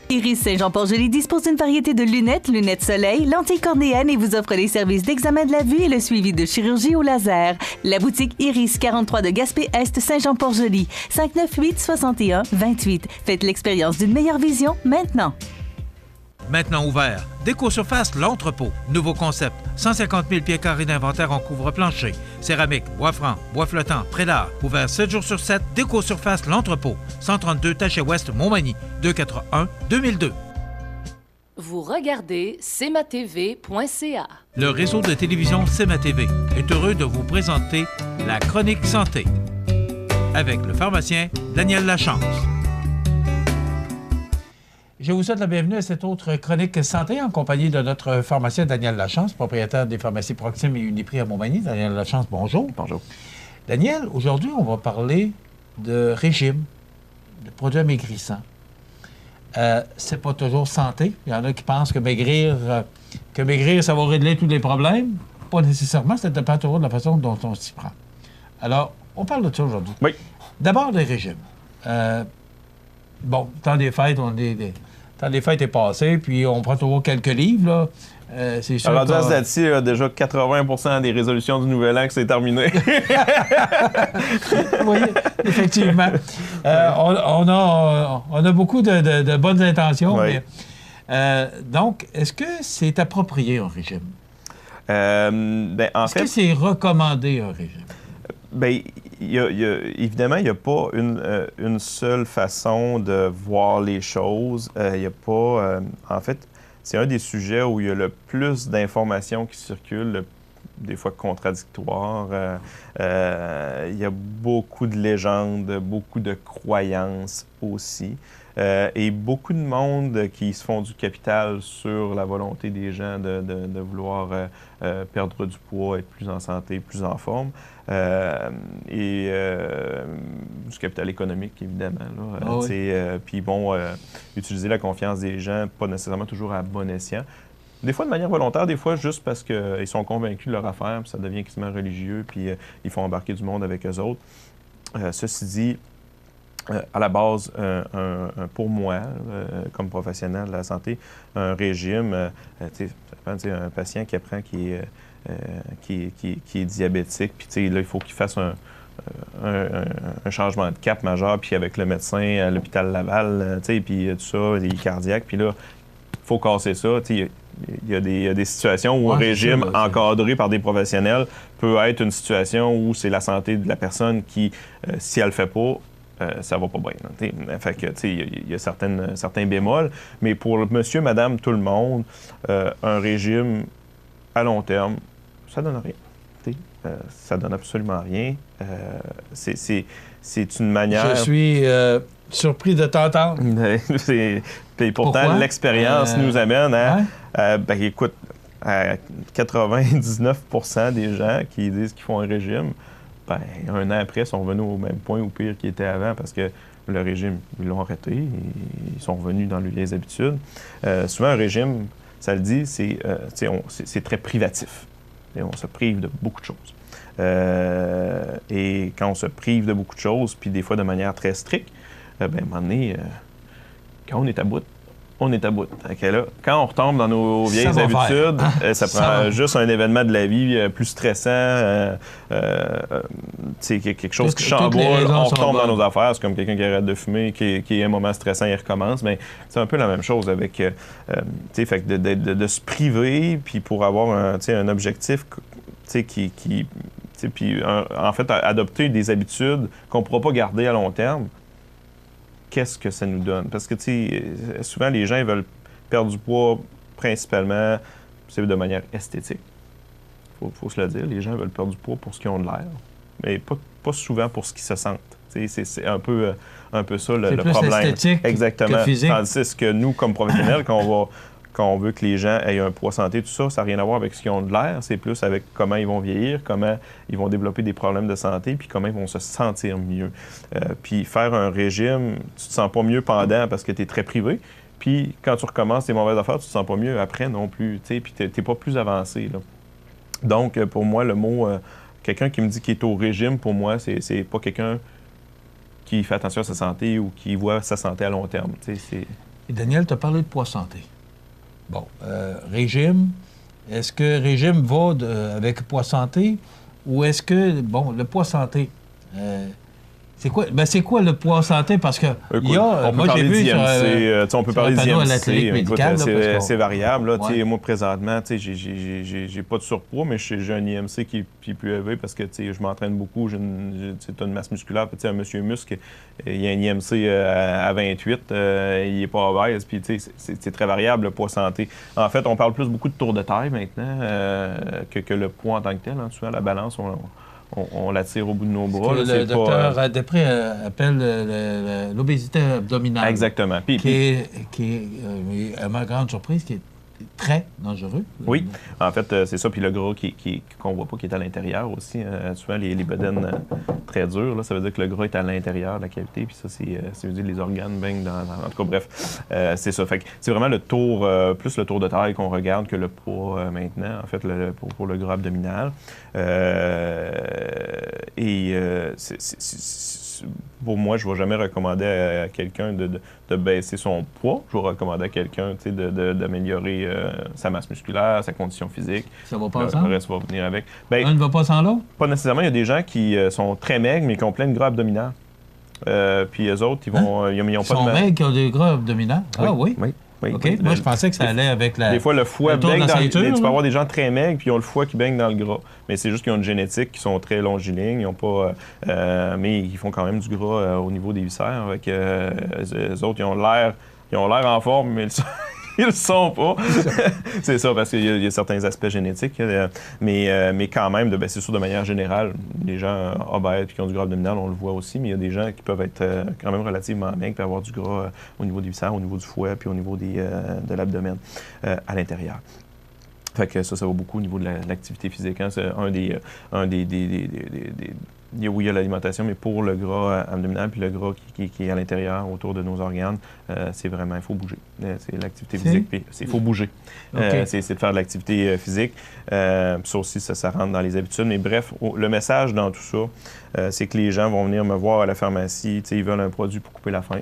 Iris Saint-Jean-Port-Joli dispose d'une variété de lunettes, lunettes soleil, lentilles cornéennes et vous offre les services d'examen de la vue et le suivi de chirurgie au laser. La boutique Iris 43 de Gaspé-Est, Saint-Jean-Port-Joli, 598-61-28. Faites l'expérience d'une meilleure vision maintenant. Maintenant ouvert, Déco-Surface L'Entrepôt. Nouveau concept, 150 000 pieds carrés d'inventaire en couvre-plancher. Céramique, bois franc, bois flottant, prélat. Ouvert 7 jours sur 7, Déco-Surface L'Entrepôt. 132 Taché-Ouest, Montmagny, 241-2002. Vous regardez cmatv.ca. Le réseau de télévision CMA TV est heureux de vous présenter la Chronique Santé avec le pharmacien Daniel Lachance. Je vous souhaite la bienvenue à cette autre chronique santé en compagnie de notre pharmacien Daniel Lachance, propriétaire des pharmacies Proxime et Uniprix à Montmagny. Daniel Lachance, bonjour. Bonjour. Daniel, aujourd'hui, on va parler de régime, de produits amaigrissants. C'est pas toujours santé. Il y en a qui pensent que maigrir, ça va régler tous les problèmes. Pas nécessairement, ça dépend toujours de la façon dont on s'y prend. Alors, on parle de ça aujourd'hui. Oui. D'abord, les régimes. Bon, temps des fêtes, temps des fêtes est passé, puis on prend toujours quelques livres, là. C'est sûr. Alors, à ce date-ci, déjà 80% des résolutions du Nouvel An que c'est terminé. Oui, effectivement. On a beaucoup de bonnes intentions. Oui. Mais, donc, est-ce que c'est approprié un régime? Est-ce que c'est recommandé un régime? Bien, évidemment, il n'y a pas une seule façon de voir les choses. Il n'y a pas... en fait, c'est un des sujets où il y a le plus d'informations qui circulent, des fois contradictoires. Il y a beaucoup de légendes, beaucoup de croyances aussi. Et beaucoup de monde qui se font du capital sur la volonté des gens de vouloir perdre du poids, être plus en santé, plus en forme. Du capital économique, évidemment. Puis bon, utiliser la confiance des gens, pas nécessairement toujours à bon escient. Des fois de manière volontaire, des fois juste parce qu'ils sont convaincus de leur affaire, puis ça devient quasiment religieux, puis ils font embarquer du monde avec eux autres. Ceci dit, à la base, pour moi, comme professionnel de la santé, un régime, un patient qui apprend qui est diabétique, puis là, il faut qu'il fasse un changement de cap majeur, puis avec le médecin à l'hôpital Laval, puis tout ça, il est cardiaque, puis là, il faut casser ça. Il il y a des situations où un régime encadré par des professionnels peut être une situation où c'est la santé de la personne qui, si elle le fait pas, ça va pas bien. Fait que, il y a certains bémols, mais pour monsieur, madame, tout le monde, un régime à long terme, ça donne rien. Ça donne absolument rien. C'est une manière... Je suis surpris de t'entendre. Puis pourtant, l'expérience nous amène à... ben, écoute, à 99% des gens qui disent qu'ils font un régime, ben, un an après, sont revenus au même point ou pire qu'ils étaient avant parce que le régime, ils l'ont arrêté, ils sont revenus dans les habitudes. Souvent, un régime, ça le dit, c'est très privatif. Et on se prive de beaucoup de choses. Et quand on se prive de beaucoup de choses, puis des fois de manière très stricte, ben, à un moment donné, quand on est à bout, on est à bout. Okay, là, quand on retombe dans nos vieilles habitudes, ça prend juste un événement de la vie plus stressant, quelque chose qui chamboule, on retombe dans nos affaires. C'est comme quelqu'un qui arrête de fumer, qui a un moment stressant, il recommence. Mais c'est un peu la même chose avec fait de se priver, puis pour avoir un objectif puis en fait, adopter des habitudes qu'on ne pourra pas garder à long terme. Qu'est-ce que ça nous donne? Parce que, souvent, les gens ils veulent perdre du poids principalement de manière esthétique. Faut se le dire. Les gens veulent perdre du poids pour ce qu'ils ont de l'air, mais pas souvent pour ce qu'ils se sentent. C'est un peu ça le problème. Exactement. Que physique. Tandis que nous, comme professionnels, quand on veut que les gens aient un poids santé, tout ça, ça n'a rien à voir avec ce qu'ils ont de l'air. C'est plus avec comment ils vont vieillir, comment ils vont développer des problèmes de santé, puis comment ils vont se sentir mieux. Puis faire un régime, tu te sens pas mieux pendant parce que tu es très privé. Puis quand tu recommences tes mauvaises affaires, tu te sens pas mieux après non plus. Puis tu n'es pas plus avancé. Là. Donc, pour moi, le mot, quelqu'un qui me dit qu'il est au régime, pour moi, c'est pas quelqu'un qui fait attention à sa santé ou qui voit sa santé à long terme. Et Daniel, tu as parlé de poids santé. Bon, régime, est-ce que régime va avec poids santé ou est-ce que, bon, le poids santé, c'est quoi le poids santé? Parce que moi j'ai vu on peut parler d'IMC, c'est variable. Là, moi, présentement, j'ai pas de surpoids, mais j'ai un IMC qui est plus élevé parce que je m'entraîne beaucoup, j'ai une masse musculaire. Un monsieur muscle, il y a un IMC à 28, il n'est pas obèse, puis c'est très variable, le poids santé. En fait, on parle beaucoup de tour de taille maintenant que le poids en tant que tel. Hein, souvent, la balance, on la tire au bout de nos bras. Le docteur Després appelle l'obésité abdominale. Exactement. Qui est, à ma grande surprise, qui est très dangereux. Oui, en fait, c'est ça. Puis le gras qu'on ne voit pas, qui est à l'intérieur aussi. Souvent, les bedaines très dures, là, ça veut dire que le gras est à l'intérieur de la cavité. Puis ça, ça veut dire que les organes baignent dans... En tout cas, bref, c'est ça. Fait que c'est vraiment le tour, plus le tour de taille qu'on regarde que le poids maintenant, en fait, pour le gras abdominal. Pour moi, je ne vais jamais recommander à quelqu'un de baisser son poids. Je vais recommander à quelqu'un d'améliorer sa masse musculaire, sa condition physique. Ça va pas ensemble? Le reste va venir avec. Un ne va pas sans l'autre? Pas nécessairement. Il y a des gens qui sont très maigres, mais qui ont plein de gras abdominal. Puis eux autres, ils vont... Ils ont pas sont maigres qui ont des gras abdominal? Ah oui? Oui, OK. Moi, je pensais que ça allait avec la... Des fois, le foie baigne dans ceinture, tu peux avoir des gens très maigres, puis ils ont le foie qui baigne dans le gras. Mais c'est juste qu'ils ont une génétique qui sont très longilignes. Ils ont pas... mais ils font quand même du gras au niveau des viscères. Avec, eux autres, ils ont l'air en forme, mais ils le sont pas. C'est ça, parce qu'il y a certains aspects génétiques. Mais quand même, c'est sûr, de manière générale, les gens obèses et qui ont du gras abdominal, on le voit aussi, mais il y a des gens qui peuvent être quand même relativement maigres et avoir du gras au niveau des viscères, au niveau du foie, puis au niveau de l'abdomen à l'intérieur. Fait que ça va beaucoup au niveau de l'activité physique. Hein. C'est un des oui, il y a l'alimentation, mais pour le gras abdominal puis le gras qui est à l'intérieur, autour de nos organes, c'est vraiment, il faut bouger. C'est l'activité physique, puis il faut bouger. Okay. C'est de faire de l'activité physique. Ça aussi, ça rentre dans les habitudes. Mais bref, le message dans tout ça, c'est que les gens vont venir me voir à la pharmacie, ils veulent un produit pour couper la faim.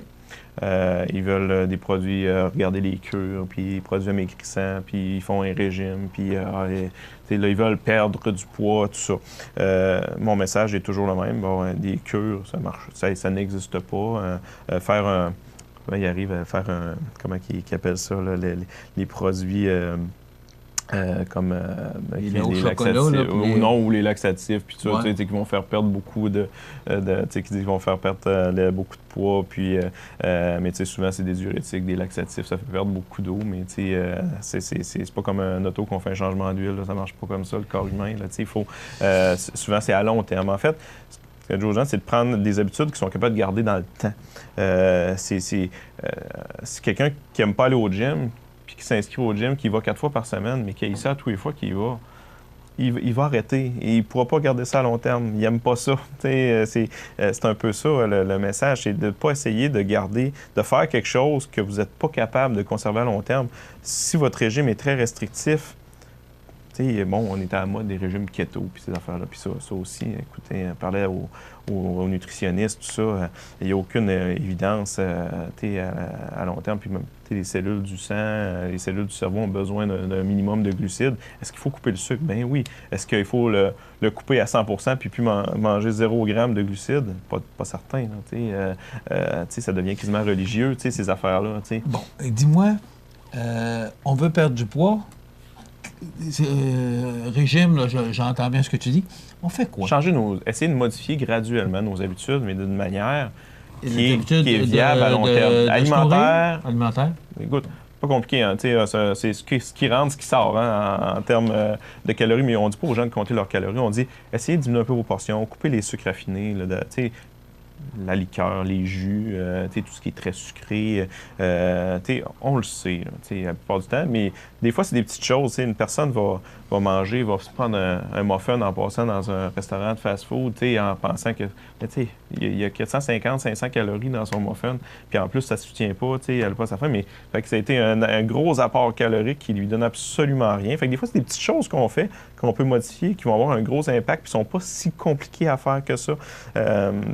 Ils veulent des produits, regarder les cures, puis des produits amaigrissants, puis ils font un régime, puis là, ils veulent perdre du poids, tout ça. Mon message est toujours le même. Bon, des cures, ça marche, ça n'existe pas. Faire un... Comment il arrive à faire un... Comment ils appellent ça, là, les produits... comme les laxatifs, ou les laxatifs, puis ça, qui vont faire perdre beaucoup qui vont faire perdre beaucoup de poids, puis mais souvent c'est des diurétiques, des laxatifs, ça fait perdre beaucoup d'eau, mais c'est pas comme un auto qu'on fait un changement d'huile, ça marche pas comme ça, le corps humain, il faut souvent c'est à long terme. En fait, ce que je dis aux gens, c'est de prendre des habitudes qui sont capables de garder dans le temps. C'est quelqu'un qui n'aime pas aller au gym, puis qui s'inscrit au gym, qui va 4 fois par semaine, mais qui a ça tous les fois qu'il va, il va arrêter. Et il ne pourra pas garder ça à long terme. Il n'aime pas ça. C'est un peu ça, le message. C'est de ne pas essayer de garder, de faire quelque chose que vous n'êtes pas capable de conserver à long terme. Si votre régime est très restrictif, on est à la mode des régimes keto, puis ces affaires-là. Puis ça aussi, écoutez, on parlait aux nutritionnistes, tout ça, il n'y a aucune évidence à long terme. Puis même les cellules du sang, les cellules du cerveau ont besoin d'un minimum de glucides. Est-ce qu'il faut couper le sucre? Bien oui. Est-ce qu'il faut le couper à 100 puis manger 0 g de glucides? Pas certain. Ça devient quasiment religieux, ces affaires-là. Bon, dis-moi, on veut perdre du poids? Régime, là, j'entends bien ce que tu dis. On fait quoi? Essayer de modifier graduellement nos habitudes, mais d'une manière qui est viable à long terme. Alimentaire. Écoute, pas compliqué, hein, c'est ce qui rentre, ce qui sort en termes de calories, mais on dit pas aux gens de compter leurs calories, on dit essayez de diminuer un peu vos portions, couper les sucres raffinés, la liqueur, les jus, tout ce qui est très sucré, on le sait la plupart du temps, mais des fois, c'est des petites choses. Une personne va manger, va se prendre un muffin en passant dans un restaurant de fast-food, en pensant que il y a 450-500 calories dans son muffin, puis en plus, ça ne se soutient pas, elle n'a pas sa faim, mais fait que ça a été un gros apport calorique qui lui donne absolument rien. Fait que des fois, c'est des petites choses qu'on fait, qu'on peut modifier, qui vont avoir un gros impact, puis qui ne sont pas si compliquées à faire que ça.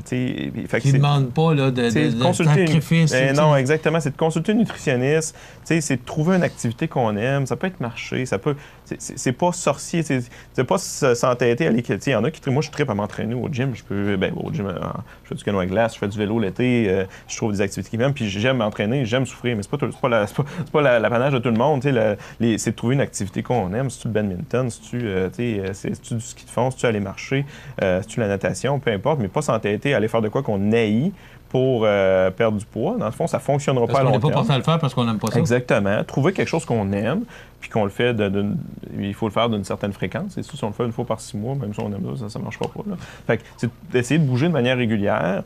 Qui ne demandent pas de sacrifice. Non, exactement. C'est de consulter un nutritionniste, c'est de trouver une activité qu'on aime. Ça peut être marcher, ça peut... C'est pas sorcier, c'est pas s'entêter à aller... Il y en a qui... Moi, je trippe à m'entraîner au gym. Au gym, je fais du canoë à glace, je fais du vélo l'été, je trouve des activités qui m'aiment, puis j'aime m'entraîner, j'aime souffrir, mais c'est pas l'apanage de tout le monde. C'est de trouver une activité qu'on aime. C'est-tu le badminton, c'est-tu du ski de fond, c'est-tu aller marcher, c'est-tu la natation, peu importe, mais pas s'entêter à aller faire de quoi qu'on haït pour perdre du poids. Dans le fond, ça ne fonctionnera pas à long terme. Parce qu'on n'est pas porté à le faire parce qu'on n'aime pas ça. Exactement. Trouver quelque chose qu'on aime, puis qu'on le fait, il faut le faire d'une certaine fréquence. Et si on le fait 1 fois par 6 mois, même si on aime ça ne marchera pas. Là. Fait que c'est d'essayer de bouger de manière régulière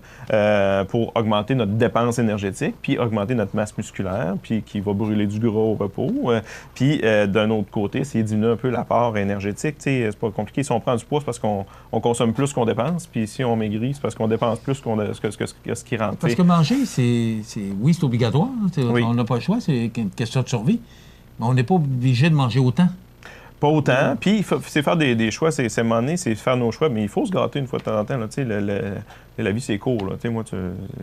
pour augmenter notre dépense énergétique, puis augmenter notre masse musculaire, puis qui va brûler du gras au repos. Puis d'un autre côté, c'est diminuer un peu l'apport énergétique. C'est pas compliqué. Si on prend du poids, c'est parce qu'on consomme plus qu'on dépense, puis si on maigrit, c'est parce qu'on dépense plus que ce qui rentre. Parce que manger, c'est obligatoire. On n'a pas le choix, c'est une question de survie. Mais on n'est pas obligé de manger autant. Pas autant. Puis, c'est faire des choix. C'est à un moment donné, c'est faire nos choix. Mais il faut se gâter une fois de temps en temps. Là, la vie, c'est court. Là. Moi,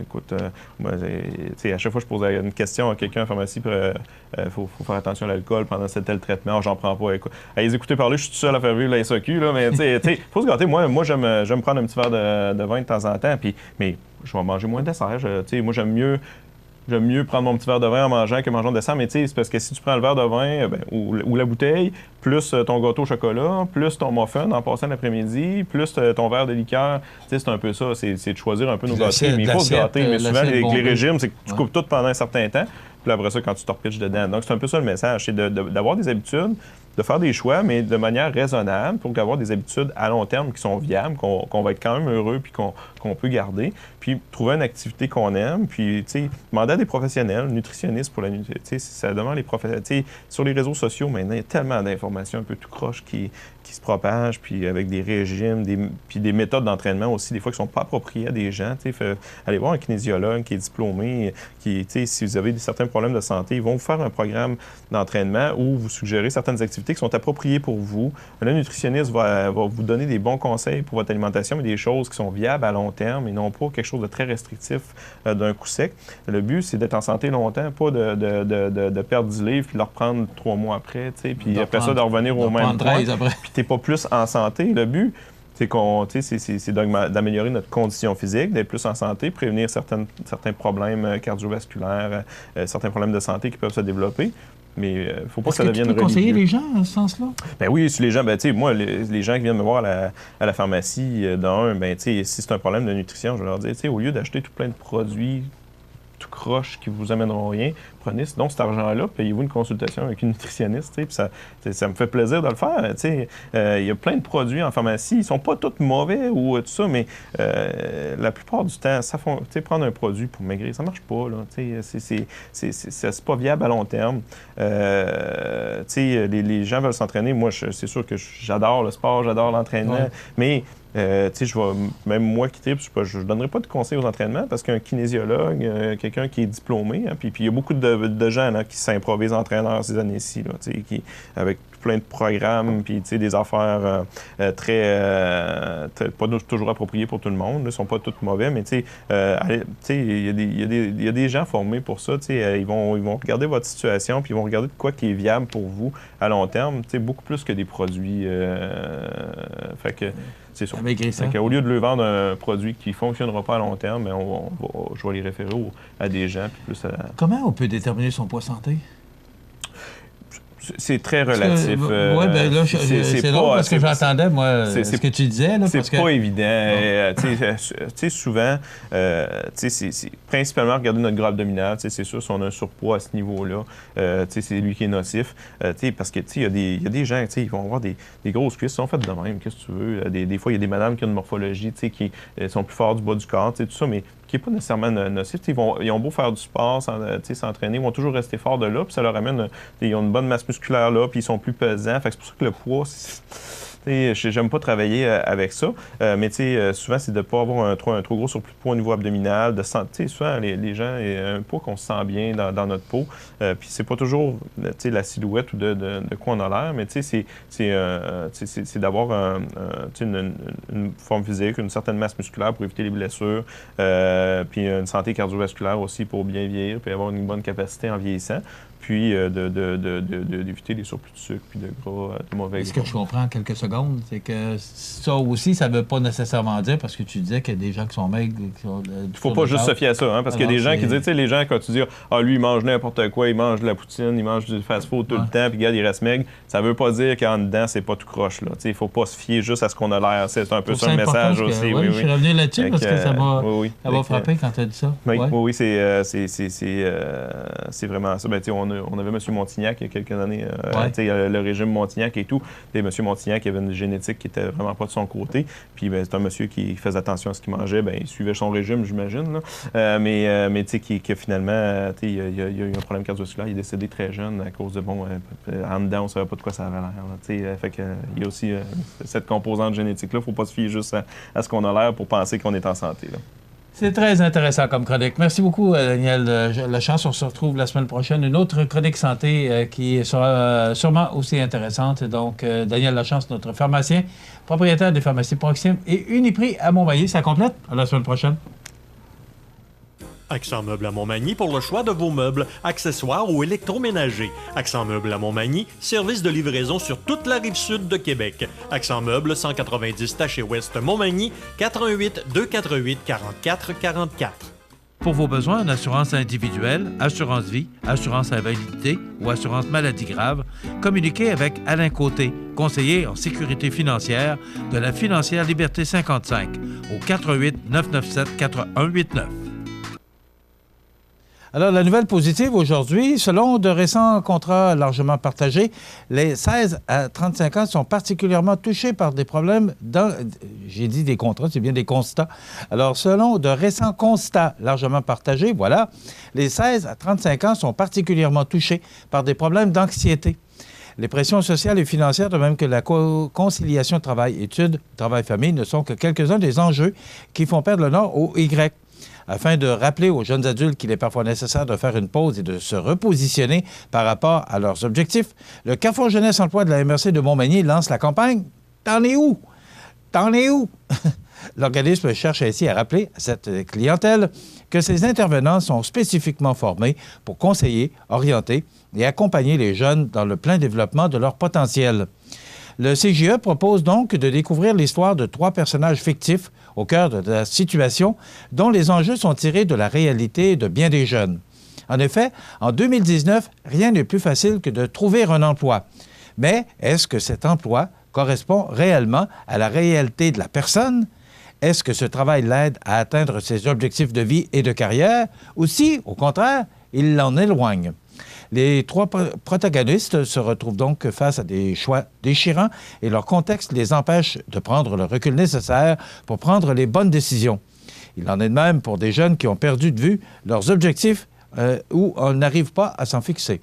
écoute, à chaque fois que je pose une question à quelqu'un en pharmacie, il faut faire attention à l'alcool pendant tel traitement. J'en prends pas. À les écouter parler, je suis tout seul à faire vivre la SAQ. Là, mais il faut se gâter. Moi j'aime prendre un petit verre de vin de temps en temps. Mais je vais manger moins de dessert. Moi, j'aime mieux prendre mon petit verre de vin en mangeant que manger de dessert, mais c'est parce que si tu prends le verre de vin ou la bouteille, plus ton gâteau au chocolat, plus ton muffin en passant l'après-midi, plus ton verre de liqueur, c'est un peu ça, c'est de choisir un peu nos gâteaux. Mais il faut se gâter, mais souvent avec les régimes, c'est que tu coupes tout pendant un certain temps, puis après ça, quand tu te repitches dedans. Donc, c'est un peu ça le message, c'est d'avoir des habitudes, de faire des choix, mais de manière raisonnable pour avoir des habitudes à long terme qui sont viables, qu'on va être quand même heureux puis qu'on peut garder. Puis trouver une activité qu'on aime, puis demander à des professionnels, nutritionnistes pour la nutrition. Ça demande les professionnels. Sur les réseaux sociaux, maintenant, il y a tellement d'informations un peu tout croche qui se propagent, puis avec des régimes, puis des méthodes d'entraînement aussi, des fois qui ne sont pas appropriées à des gens. Allez voir un kinésiologue qui est diplômé, si vous avez certains problèmes de santé, ils vont vous faire un programme d'entraînement où vous suggérez certaines activités qui sont appropriées pour vous. Le nutritionniste va vous donner des bons conseils pour votre alimentation, mais des choses qui sont viables à long terme et non pas quelque chose de très restrictif d'un coup sec. Le but, c'est d'être en santé longtemps, pas de perdre 10 livres puis de le reprendre 3 mois après, puis après ça, de revenir au même point, puis t'es pas plus en santé. Le but, c'est d'améliorer notre condition physique, d'être plus en santé, prévenir certains problèmes cardiovasculaires, certains problèmes de santé qui peuvent se développer. il ne faut pas que ça Est-ce devienne tu peux religieux. conseiller les gens dans ce sens-là? Ben oui, si les gens, ben tu sais, moi, les gens qui viennent me voir à la pharmacie, ben tu sais, si c'est un problème de nutrition, je vais leur dire, tu sais, au lieu d'acheter tout plein de produits tout croche qui vous amèneront rien, prenez sinon cet argent-là, payez-vous une consultation avec une nutritionniste, puis ça me fait plaisir de le faire. Il y a plein de produits en pharmacie, ils sont pas tous mauvais ou tout ça, mais la plupart du temps, prendre un produit pour maigrir, ça marche pas. C'est pas viable à long terme. Les gens veulent s'entraîner. Moi, c'est sûr que j'adore le sport, j'adore l'entraînement, mais je vais, même moi qui tripe, je ne donnerai pas de conseils aux entraînements parce qu'un kinésiologue, quelqu'un qui est diplômé, hein, puis il y a beaucoup de gens là, qui s'improvisent entraîneurs ces années-ci, là, avec plein de programmes, puis des affaires pas toujours appropriées pour tout le monde. Ils ne sont pas tous mauvais, mais il y a des gens formés pour ça. Ils vont regarder votre situation, puis ils vont regarder de quoi qui est viable pour vous à long terme, beaucoup plus que des produits. Fait que c'est sûr. Au lieu de leur vendre un produit qui ne fonctionnera pas à long terme, je vais les référer à des gens. Puis plus Comment on peut déterminer son poids santé? C'est très relatif. Oui, bien là, c'est drôle parce que j'entendais, moi, ce que tu disais. C'est pas évident. Souvent, c'est principalement regarder notre gras abdominal. C'est sûr, si on a un surpoids à ce niveau-là, c'est lui qui est nocif. Parce que il y a des gens, ils vont avoir des grosses cuisses, ils sont faites de même, qu'est-ce que tu veux. Des fois, il y a des madames qui ont une morphologie qui sont plus fortes du bas du corps, tout ça, mais qui n'est pas nécessairement nocif. Ils ont beau faire du sport, s'entraîner, ils vont toujours rester forts de là, puis ça leur amène, ils ont une bonne masse musculaire là, puis ils sont plus pesants. Fait que c'est pour ça que le poids, j'aime pas travailler avec ça, mais souvent, c'est de ne pas avoir un trop gros surplus de poids au niveau abdominal, souvent, les gens, il y a un poids qu'on se sent bien dans notre peau, puis c'est pas toujours la silhouette ou de quoi on a l'air, mais c'est d'avoir une forme physique, une certaine masse musculaire pour éviter les blessures, puis une santé cardiovasculaire aussi pour bien vieillir, puis avoir une bonne capacité en vieillissant. Puis d'éviter les surplus de sucre puis de gras, de mauvais gras. Ce que je comprends en quelques secondes, c'est que ça aussi, ça ne veut pas nécessairement dire, parce que tu disais qu'il y a des gens qui sont maigres. Il ne faut pas juste se fier à ça, hein, parce qu'il y a des gens qui disent, tu sais, les gens, quand tu dis, lui, il mange n'importe quoi, il mange de la poutine, il mange du fast-food tout le temps, puis regarde, il reste maigre, ça ne veut pas dire qu'en dedans, c'est pas tout croche, là. Il ne faut pas se fier juste à ce qu'on a l'air. C'est un peu ça le message aussi. Oui, je suis revenu là-dessus parce que ça m'a frappé quand tu as dit ça. Oui, c'est vraiment ça. On avait M. Montignac il y a quelques années, le régime Montignac et tout. Et M. Montignac avait une génétique qui n'était vraiment pas de son côté. Puis c'est un monsieur qui faisait attention à ce qu'il mangeait. Il suivait son régime, j'imagine. Mais qui finalement, il y a eu un problème cardiovasculaire. Il est décédé très jeune à cause de, en dedans, on ne savait pas de quoi ça avait l'air. Fait que, il y a aussi cette composante génétique-là. Il ne faut pas se fier juste à ce qu'on a l'air pour penser qu'on est en santé. Là. C'est très intéressant comme chronique. Merci beaucoup, Daniel Lachance. On se retrouve la semaine prochaine. Une autre chronique santé qui sera sûrement aussi intéressante. Donc, Daniel Lachance, notre pharmacien, propriétaire des pharmacies Proxime et Uniprix à Montmagny. Ça complète. À la semaine prochaine. Accent Meubles à Montmagny pour le choix de vos meubles, accessoires ou électroménagers. Accent Meubles à Montmagny, service de livraison sur toute la rive sud de Québec. Accent Meubles, 190 Taché-Ouest Montmagny, 88 248 44 44. Pour vos besoins en assurance individuelle, assurance vie, assurance invalidité ou assurance maladie grave, communiquez avec Alain Côté, conseiller en sécurité financière de la Financière Liberté 55 au 88 997 4189. Alors, la nouvelle positive aujourd'hui, selon de récents contrats largement partagés, les 16 à 35 ans sont particulièrement touchés par des problèmes j'ai dit des contrats, c'est bien des constats. Alors, selon de récents constats largement partagés, voilà, les 16 à 35 ans sont particulièrement touchés par des problèmes d'anxiété. Les pressions sociales et financières, de même que la conciliation travail-études, travail-famille, ne sont que quelques-uns des enjeux qui font perdre le nord au Y. Afin de rappeler aux jeunes adultes qu'il est parfois nécessaire de faire une pause et de se repositionner par rapport à leurs objectifs, le Carrefour Jeunesse Emploi de la MRC de Montmagny lance la campagne « T'en es où? T'en es où? » L'organisme cherche ainsi à rappeler à cette clientèle que ses intervenants sont spécifiquement formés pour conseiller, orienter et accompagner les jeunes dans le plein développement de leur potentiel. Le CJE propose donc de découvrir l'histoire de 3 personnages fictifs au cœur de la situation dont les enjeux sont tirés de la réalité de bien des jeunes. En effet, en 2019, rien n'est plus facile que de trouver un emploi. Mais est-ce que cet emploi correspond réellement à la réalité de la personne? Est-ce que ce travail l'aide à atteindre ses objectifs de vie et de carrière? Ou si, au contraire, il l'en éloigne? Les trois protagonistes se retrouvent donc face à des choix déchirants et leur contexte les empêche de prendre le recul nécessaire pour prendre les bonnes décisions. Il en est de même pour des jeunes qui ont perdu de vue leurs objectifs ou n'arrivent pas à s'en fixer.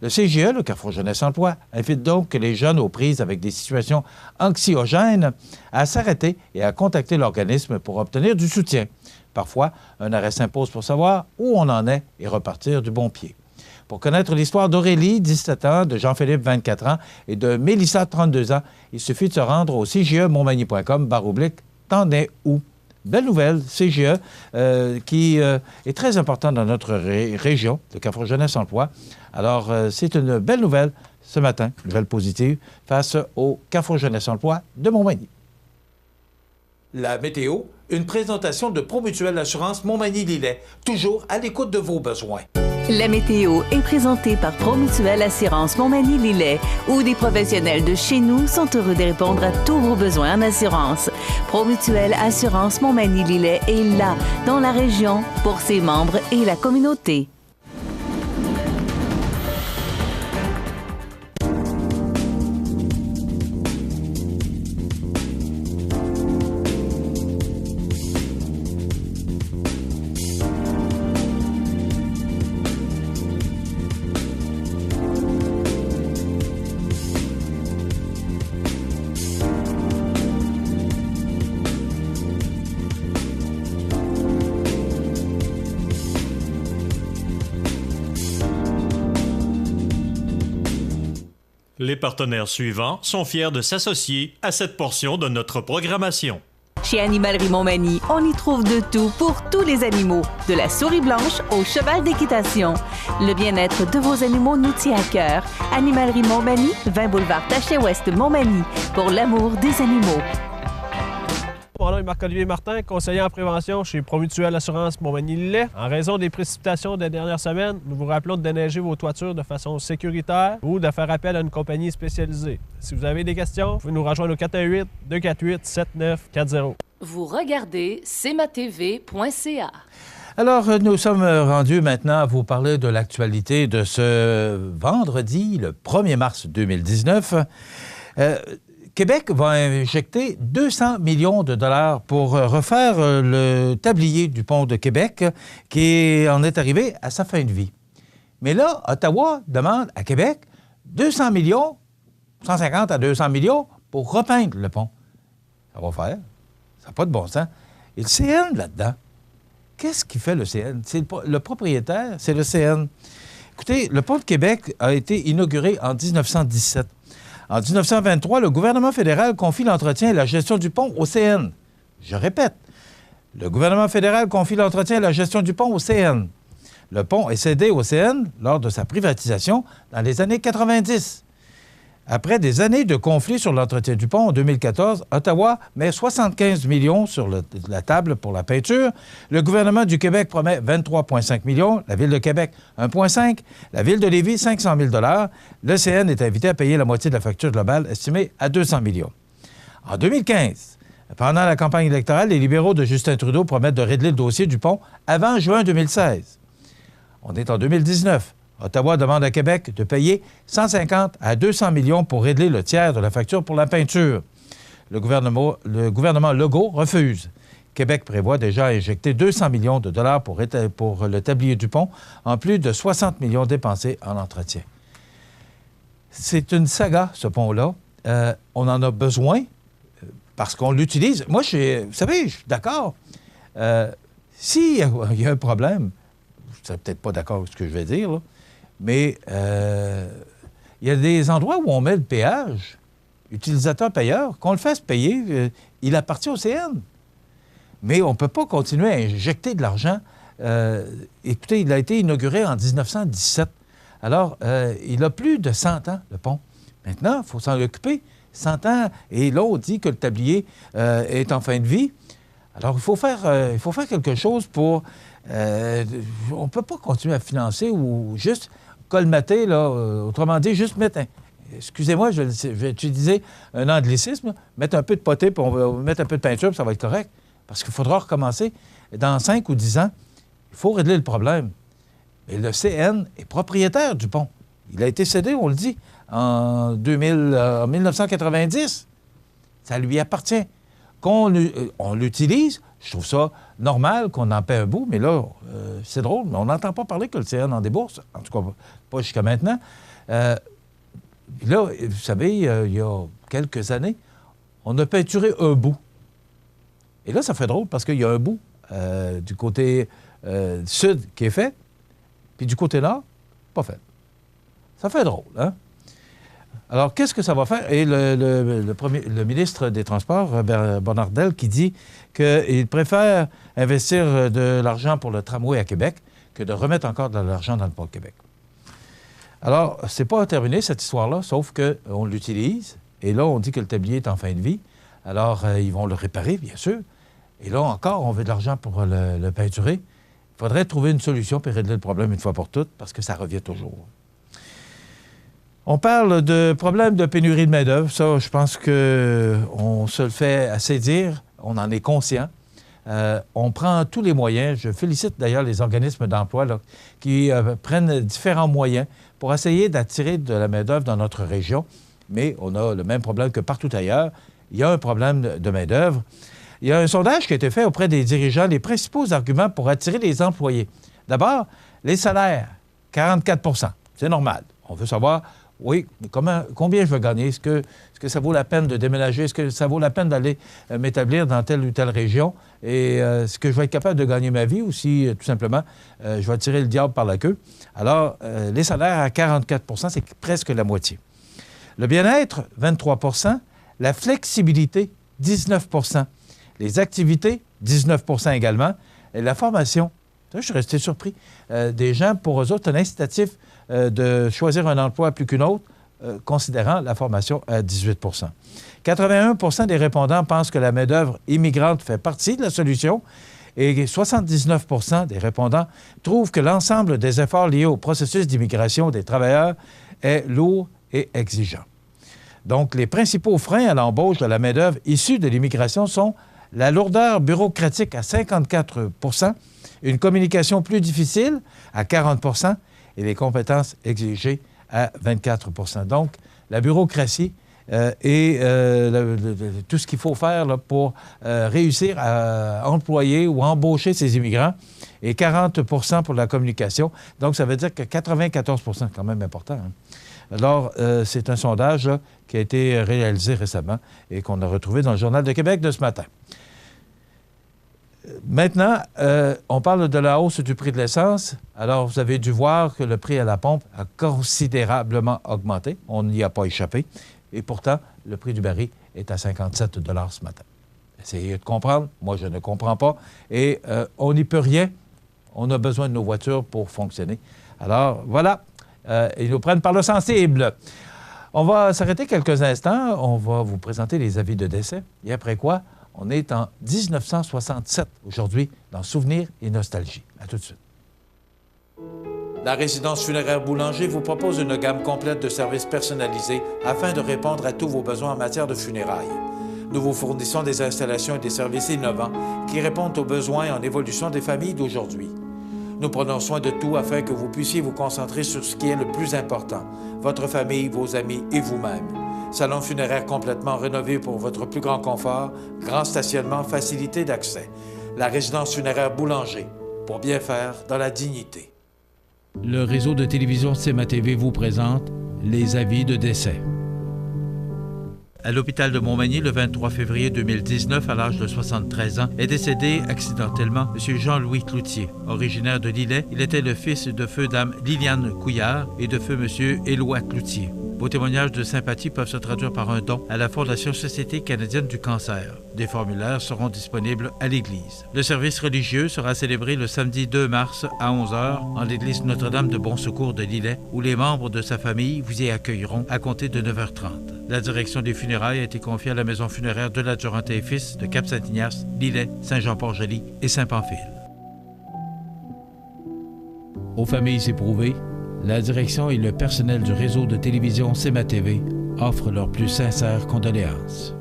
Le CGE, le Carrefour Jeunesse Emploi, invite donc les jeunes aux prises avec des situations anxiogènes à s'arrêter et à contacter l'organisme pour obtenir du soutien. Parfois, un arrêt s'impose pour savoir où on en est et repartir du bon pied. Pour connaître l'histoire d'Aurélie, 17 ans, de Jean-Philippe, 24 ans, et de Mélissa, 32 ans, il suffit de se rendre au cge-montmagny.com/t'en es où? Belle nouvelle, CGE, qui est très important dans notre région, le Carrefour Jeunesse Emploi. Alors, c'est une belle nouvelle ce matin, nouvelle positive, face au Carrefour Jeunesse Emploi de Montmagny. La météo, une présentation de Promutuelle Assurance Montmagny-Lillet, toujours à l'écoute de vos besoins. La météo est présentée par Promutuelle Assurance Montmagny-Lillet, où des professionnels de chez nous sont heureux de répondre à tous vos besoins en assurance. Promutuelle Assurance Montmagny-Lillet est là, dans la région, pour ses membres et la communauté. Les partenaires suivants sont fiers de s'associer à cette portion de notre programmation. Chez Animalerie Montmagny, on y trouve de tout pour tous les animaux, de la souris blanche au cheval d'équitation. Le bien-être de vos animaux nous tient à cœur. Animalerie Montmagny, 20 boulevard Taché-Ouest Montmagny, pour l'amour des animaux. Mon nom est Marc-Olivier Martin, conseiller en prévention chez Promutuelle Assurance Montmagny-Lillet. En raison des précipitations des dernières semaines, nous vous rappelons de déneiger vos toitures de façon sécuritaire ou de faire appel à une compagnie spécialisée. Si vous avez des questions, vous pouvez nous rejoindre au 418-248-7940. Vous regardez cmatv.ca. Alors, nous sommes rendus maintenant à vous parler de l'actualité de ce vendredi, le 1er mars 2019. Québec va injecter 200 millions de dollars pour refaire le tablier du pont de Québec qui en est arrivé à sa fin de vie. Mais là, Ottawa demande à Québec 200 millions, 150 à 200 millions pour repeindre le pont. Ça va faire. Ça n'a pas de bon sens. Et le CN là-dedans, qu'est-ce qui fait le CN? Le propriétaire, c'est le CN. Écoutez, le pont de Québec a été inauguré en 1917. En 1923, le gouvernement fédéral confie l'entretien et la gestion du pont au CN. Je répète, le gouvernement fédéral confie l'entretien et la gestion du pont au CN. Le pont est cédé au CN lors de sa privatisation dans les années 90. Après des années de conflits sur l'entretien du pont, en 2014, Ottawa met 75 millions sur la table pour la peinture. Le gouvernement du Québec promet 23,5 millions, la Ville de Québec 1,5, la Ville de Lévis 500 000 $. Le CN est invité à payer la moitié de la facture globale estimée à 200 millions. En 2015, pendant la campagne électorale, les libéraux de Justin Trudeau promettent de régler le dossier du pont avant juin 2016. On est en 2019. Ottawa demande à Québec de payer 150 à 200 millions pour régler le tiers de la facture pour la peinture. Le gouvernement Legault refuse. Québec prévoit déjà injecter 200 millions de dollars pour le tablier du pont, en plus de 60 millions dépensés en entretien. C'est une saga, ce pont-là. On en a besoin parce qu'on l'utilise. Moi, vous savez, je suis d'accord. S'il y a un problème, je ne serais peut-être pas d'accord avec ce que je vais dire, là, mais il y a des endroits où on met le péage, utilisateur-payeur, qu'on le fasse payer, il appartient au CN. Mais on ne peut pas continuer à injecter de l'argent. Écoutez, il a été inauguré en 1917. Alors, il a plus de 100 ans, le pont. Maintenant, il faut s'en occuper. 100 ans, et l'autre dit que le tablier est en fin de vie. Alors, il faut faire quelque chose pour on ne peut pas continuer à financer ou juste colmater, là, autrement dit, juste mettre excusez-moi, je vais utiliser un anglicisme, mettre un peu de poté, puis on va mettre un peu de peinture, puis ça va être correct. Parce qu'il faudra recommencer. Dans 5 ou 10 ans, il faut régler le problème. Et le CN est propriétaire du pont. Il a été cédé, on le dit, en 1990. Ça lui appartient. On l'utilise, je trouve ça normal qu'on en paie un bout, mais là, c'est drôle, mais on n'entend pas parler que le CN en débourse, en tout cas pas jusqu'à maintenant. Là, vous savez, il y a quelques années, on a peinturé un bout. Et là, ça fait drôle parce qu'il y a un bout du côté sud qui est fait, puis du côté nord, pas fait. Ça fait drôle, hein? Alors, qu'est-ce que ça va faire? Et le ministre des Transports, Bonnardel, qui dit qu'il préfère investir de l'argent pour le tramway à Québec que de remettre encore de l'argent dans le port de Québec. Alors, c'est pas terminé, cette histoire-là, sauf qu'on l'utilise. Et là, on dit que le tablier est en fin de vie. Alors, ils vont le réparer, bien sûr. Et là encore, on veut de l'argent pour le peinturer. Il faudrait trouver une solution pour régler le problème une fois pour toutes, parce que ça revient toujours. On parle de problème de pénurie de main-d'œuvre. Ça, je pense qu'on se le fait assez dire. On en est conscient. On prend tous les moyens. Je félicite d'ailleurs les organismes d'emploi là, qui prennent différents moyens pour essayer d'attirer de la main-d'œuvre dans notre région. Mais on a le même problème que partout ailleurs. Il y a un problème de main-d'œuvre. Il y a un sondage qui a été fait auprès des dirigeants, les principaux arguments pour attirer les employés. D'abord, les salaires, 44 %. C'est normal. On veut savoir, oui, combien je veux gagner? Est-ce que ça vaut la peine de déménager? Est-ce que ça vaut la peine d'aller m'établir dans telle ou telle région? Et est-ce que je vais être capable de gagner ma vie ou si, tout simplement, je vais tirer le diable par la queue? Alors, les salaires à 44 %, c'est presque la moitié. Le bien-être, 23 %. La flexibilité, 19 %. Les activités, 19 % également. Et la formation, ça, je suis resté surpris. Des gens, pour eux autres, c'est un incitatif de choisir un emploi plus qu'une autre, considérant la formation à 18 %. 81 % des répondants pensent que la main-d'œuvre immigrante fait partie de la solution et 79 % des répondants trouvent que l'ensemble des efforts liés au processus d'immigration des travailleurs est lourd et exigeant. Donc, les principaux freins à l'embauche de la main-d'œuvre issue de l'immigration sont la lourdeur bureaucratique à 54 % une communication plus difficile à 40 % et les compétences exigées à 24 %. Donc, la bureaucratie et tout ce qu'il faut faire là, pour réussir à employer ou embaucher ces immigrants et 40 % pour la communication. Donc, ça veut dire que 94 % c'est quand même important. Hein? Alors, c'est un sondage là, qui a été réalisé récemment et qu'on a retrouvé dans le Journal de Québec de ce matin. Maintenant, on parle de la hausse du prix de l'essence. Alors, vous avez dû voir que le prix à la pompe a considérablement augmenté. On n'y a pas échappé. Et pourtant, le prix du baril est à 57 $ ce matin. Essayez de comprendre. Moi, je ne comprends pas. Et on n'y peut rien. On a besoin de nos voitures pour fonctionner. Alors, voilà. Ils nous prennent par le sensible. On va s'arrêter quelques instants. On va vous présenter les avis de décès. Et après quoi, on est en 1967 aujourd'hui dans Souvenirs et Nostalgie. À tout de suite. La résidence funéraire Boulanger vous propose une gamme complète de services personnalisés afin de répondre à tous vos besoins en matière de funérailles. Nous vous fournissons des installations et des services innovants qui répondent aux besoins en évolution des familles d'aujourd'hui. Nous prenons soin de tout afin que vous puissiez vous concentrer sur ce qui est le plus important, votre famille, vos amis et vous-même. Salon funéraire complètement rénové pour votre plus grand confort, grand stationnement, facilité d'accès. La résidence funéraire Boulanger, pour bien faire dans la dignité. Le réseau de télévision CMA TV vous présente les avis de décès. À l'hôpital de Montmagny, le 23 février 2019, à l'âge de 73 ans, est décédé accidentellement M. Jean-Louis Cloutier. Originaire de Lillet, il était le fils de feu dame Liliane Couillard et de feu M. Éloi Cloutier. Vos témoignages de sympathie peuvent se traduire par un don à la Fondation Société canadienne du cancer. Des formulaires seront disponibles à l'église. Le service religieux sera célébré le samedi 2 mars à 11h en l'église Notre-Dame de Bon Secours de Lillet, où les membres de sa famille vous y accueilleront à compter de 9h30. La direction des funérailles a été confiée à la maison funéraire de l'Adjoranté et Fils de Cap-Saint-Ignace, Lillet, Saint-Jean-Port-Joli et Saint-Pamphile. Aux familles éprouvées, la direction et le personnel du réseau de télévision CMA-TV offrent leurs plus sincères condoléances.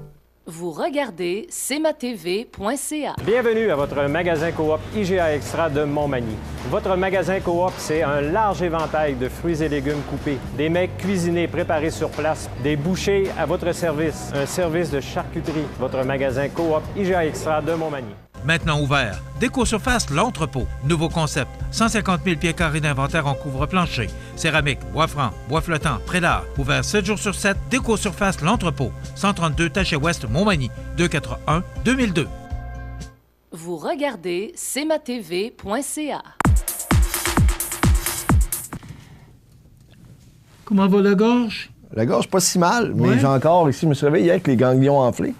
Vous regardez cmatv.ca. Bienvenue à votre magasin Coop IGA Extra de Montmagny. Votre magasin Coop, c'est un large éventail de fruits et légumes coupés, des mets cuisinés préparés sur place, des bouchées à votre service, un service de charcuterie. Votre magasin Coop IGA Extra de Montmagny. Maintenant ouvert. Déco-surface L'Entrepôt. Nouveau concept. 150 000 pieds carrés d'inventaire en couvre-plancher. Céramique, bois franc, bois flottant, prélat. Ouvert 7 jours sur 7. Déco-surface L'Entrepôt. 132 Taché-Ouest, Montmagny. 281-2002. Vous regardez cmatv.ca. Comment va la gorge? La gorge, pas si mal, mais Ouais. j'ai encore ici, je me suis réveillé avec les ganglions enflés.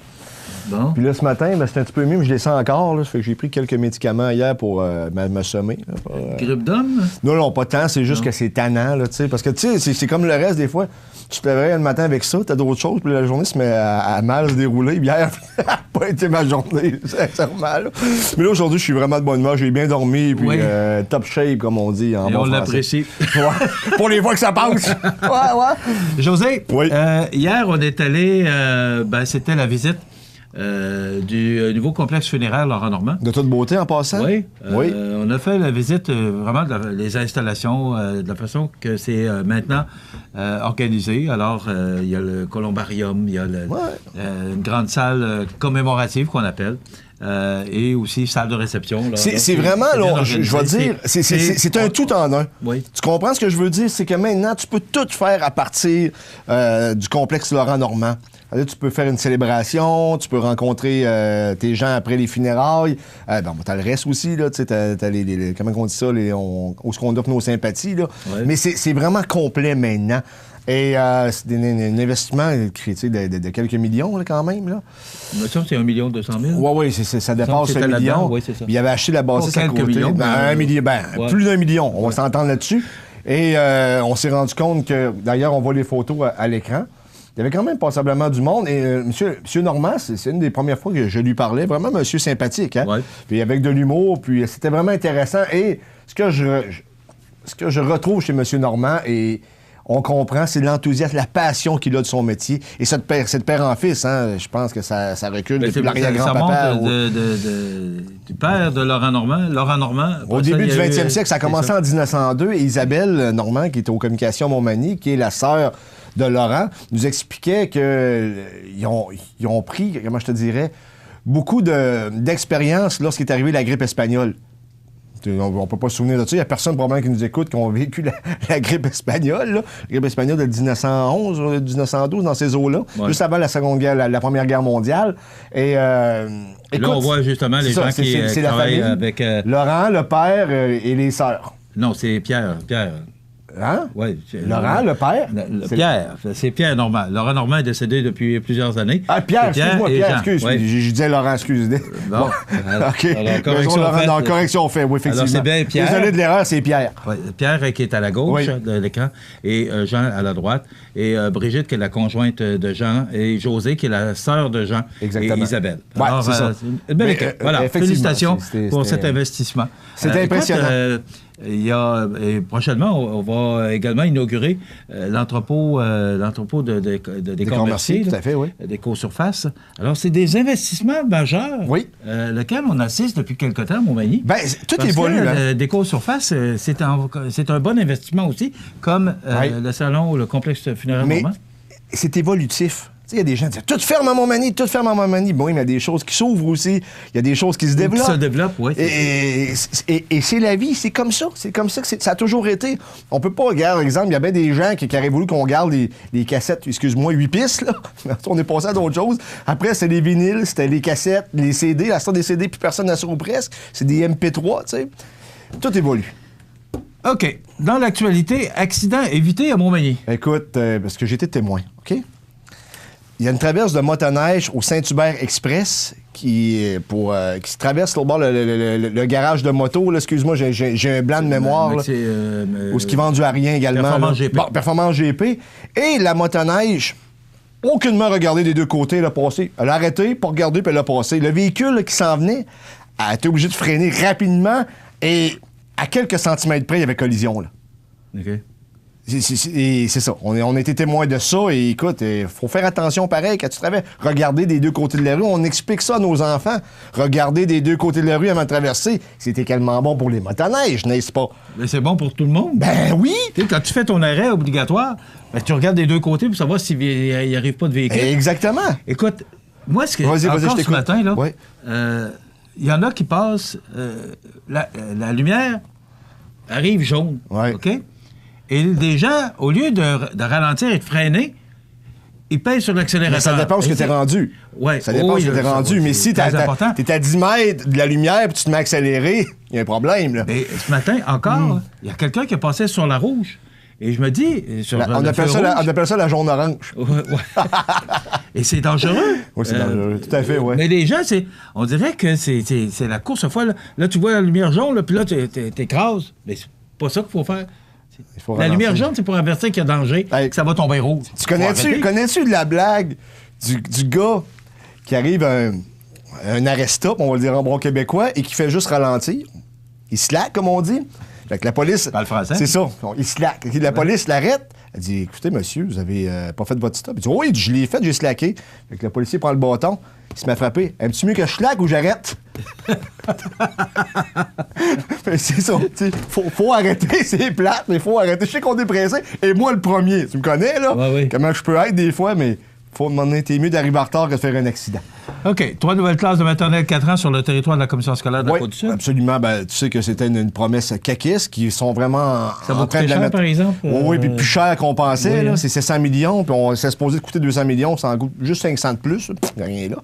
Bon. Puis là, ce matin, c'est un petit peu mieux, mais je les sens encore. Là, ça fait que j'ai pris quelques médicaments hier pour m'assommer. Grippe d'homme? Non, pas tant. C'est juste que c'est tannant, là, tu sais. Parce que, tu sais, c'est comme le reste, des fois. Tu te lèverais le matin avec ça, t'as d'autres choses, puis la journée se met à mal se dérouler. Puis hier, ça n'a pas été ma journée, sincèrement. Là. Mais là, aujourd'hui, je suis vraiment de bonne humeur. J'ai bien dormi, puis Oui. top shape, comme on dit en Et bon on français. l'apprécie. Ouais. Pour les fois que ça passe. Ouais. José, Oui. Hier, on est allé... c'était la visite du nouveau complexe funéraire Laurent Normand. De toute beauté, en passant? Oui. Oui. On a fait la visite vraiment les installations de la façon que c'est maintenant organisé. Alors, il y a le columbarium, il y a une grande salle commémorative qu'on appelle. Et aussi salle de réception. Là. C'est Donc, vraiment, c'est bien là, je vais organisé. dire, c'est un tout en un. Oui. Tu comprends ce que je veux dire? C'est que maintenant, tu peux tout faire à partir du complexe Laurent Normand. C'est-à-dire, tu peux faire une célébration, tu peux rencontrer tes gens après les funérailles. T'as le reste aussi, là, tu sais, t'as les comment on dit ça, où est-ce qu'on offre nos sympathies, là. Ouais. Mais c'est vraiment complet maintenant. Et c'est un investissement de quelques millions, là, quand même, là. Il me semble que c'est 1 200 000. Oui, ça dépasse c'était le million. là-dedans, oui, c'est ça. Puis il avait acheté la bâtisse Pas à quelques côté. millions, Un million, ouais. plus d'1 million. On va s'entendre là-dessus. Et on s'est rendu compte que, d'ailleurs, on voit les photos à l'écran. Il y avait quand même passablement du monde. Et monsieur Normand, c'est une des premières fois que je lui parlais. Vraiment, monsieur sympathique, hein? Ouais. Puis avec de l'humour. Puis c'était vraiment intéressant. Et ce que je retrouve chez monsieur Normand, et on comprend, c'est l'enthousiasme, la passion qu'il a de son métier. Et c'est de père en fils, hein? Je pense que ça recule depuis l'arrière-grand-papa. Ça monte du père de Laurent Normand. Laurent Normand. Au début du 20e siècle, ça a commencé en 1902. Et Isabelle Normand, qui était aux communications Montmagny, qui est la sœur de Laurent, nous expliquait qu'ils ont pris, comment je te dirais, beaucoup d'expérience lorsqu'est arrivée la grippe espagnole. On ne peut pas se souvenir de ça. Il n'y a personne probablement qui nous écoute qui a vécu la grippe espagnole. Là. La grippe espagnole de 1911, 1912, dans ces eaux-là, juste avant la Première Guerre mondiale. Et là, écoute, on voit justement les gens qui travaillent avec... Laurent, le père et les sœurs. Non, c'est Pierre. Hein? Oui. Laurent, le père? Pierre. C'est Pierre Normand. Laurent Normand est décédé depuis plusieurs années. Ah, Pierre, excuse-moi, Pierre, excuse. Ouais. Je disais Laurent, excuse. Bon. OK. Alors, correction faite. Oui, effectivement. Alors, c'est bien Pierre. Désolé de l'erreur, c'est Pierre. Ouais, Pierre qui est à la gauche de l'écran et Jean à la droite. Et Brigitte qui est la conjointe de Jean et José qui est la sœur de Jean. Exactement. Et Isabelle. Ouais, alors, c'est ça. Une belle équipe. Voilà. Félicitations pour cet investissement. C'est impressionnant. Et prochainement, on va également inaugurer l'entrepôt de Descamps-Mercier, tout à fait, oui. d'éco-surface. Alors, c'est des investissements majeurs, lesquels on assiste depuis quelque temps à Montmagny. Bien, tout évolue. D'éco-surface, c'est un bon investissement aussi, comme le salon ou le complexe funéraire Normand. Mais c'est évolutif. Il y a des gens qui disent « Tout ferme à Montmagny, tout ferme à Montmagny ». Bon, il y a des choses qui s'ouvrent aussi. Il y a des choses qui se développent. Qui se développent, oui. Et c'est la vie, c'est comme ça. C'est comme ça que ça a toujours été. On peut pas, regarder, par exemple, il y a bien des gens qui auraient voulu qu'on garde les cassettes, excuse-moi, 8 pistes, là. On est passé à d'autres choses. Après, c'était les vinyles, c'était les cassettes, les CD. À ce temps des CD, plus personne n'a ça ou presque. C'est des MP3, tu sais. Tout évolue. OK. Dans l'actualité, accident évité à Montmagny. Écoute, parce que j'étais témoin, OK? Il y a une traverse de motoneige au Saint-Hubert Express qui se traverse au bord le garage de moto. Là, excuse-moi, j'ai un blanc de mémoire. Où ce qui vend du à rien également. Performance GP. Bon, Performance GP. Et la motoneige, aucunement regardé des deux côtés, elle a passé. Elle a arrêté, pas regardé, puis elle a passé. Le véhicule qui s'en venait a été obligé de freiner rapidement et à quelques centimètres près, il y avait collision, là. OK. Et c'est ça. On a été témoins de ça. Et écoute, il faut faire attention pareil quand tu travailles. Regarder des deux côtés de la rue. On explique ça à nos enfants. Regarder des deux côtés de la rue avant de traverser. C'est également bon pour les motoneiges, n'est-ce pas? Mais c'est bon pour tout le monde. Ben oui! T'sais, quand tu fais ton arrêt obligatoire, ben, tu regardes des deux côtés pour savoir s'il n'y arrive pas de véhicule. Exactement. Écoute, moi, encore ce matin, là, y en a qui passent... la lumière arrive jaune. OK? Et des gens, au lieu de ralentir et de freiner, ils pèsent sur l'accélérateur. Mais ça dépend où ce que t'es rendu. Oui. Ça dépend où ce que t'es rendu. Mais si t'es à 10 mètres de la lumière et tu te mets à accélérer, il y a un problème. Là. Mais ce matin, encore, il y a quelqu'un qui est passé sur la rouge. Et je me dis... on appelle ça la jaune-orange. Et c'est dangereux. Oui, c'est dangereux. Tout à fait, oui. Mais les gens, on dirait que c'est la course à fois. Là, tu vois la lumière jaune, puis là, tu t'écrases. Mais c'est pas ça qu'il faut faire. La lumière jaune, c'est pour avertir qu'il y a danger, que ça va tomber rouge. Tu connais-tu de la blague du gars qui arrive à un arrêt-stop, on va le dire en bon québécois, et qui fait juste ralentir? Il slack, comme on dit. Fait que la police... Parle français. C'est ça. Il slack. La police l'arrête. Elle dit, écoutez, monsieur, vous avez pas fait votre stop. Il dit, oui, je l'ai fait, j'ai slacké. Fait que le policier prend le bâton, il se met à frapper. Aimes-tu mieux que je slack ou j'arrête? C'est ça. Faut arrêter, c'est plate, mais faut arrêter. Je sais qu'on est pressé. Et moi, le premier. Tu me connais, là? Oui. Comment je peux être des fois, mais faut demander, t'es mieux d'arriver en retard que de faire un accident. OK. 3 nouvelles classes de maternelle 4 ans sur le territoire de la Commission scolaire de la Côte-du-Sud. Absolument. Ben, tu sais que c'était une promesse caquiste qui sont vraiment ça va coûter cher, par exemple? Oui, puis plus cher qu'on pensait. Là. C'est 700 millions, puis c'est supposé coûter 200 millions. Ça en coûte juste 500 de plus. Rien là.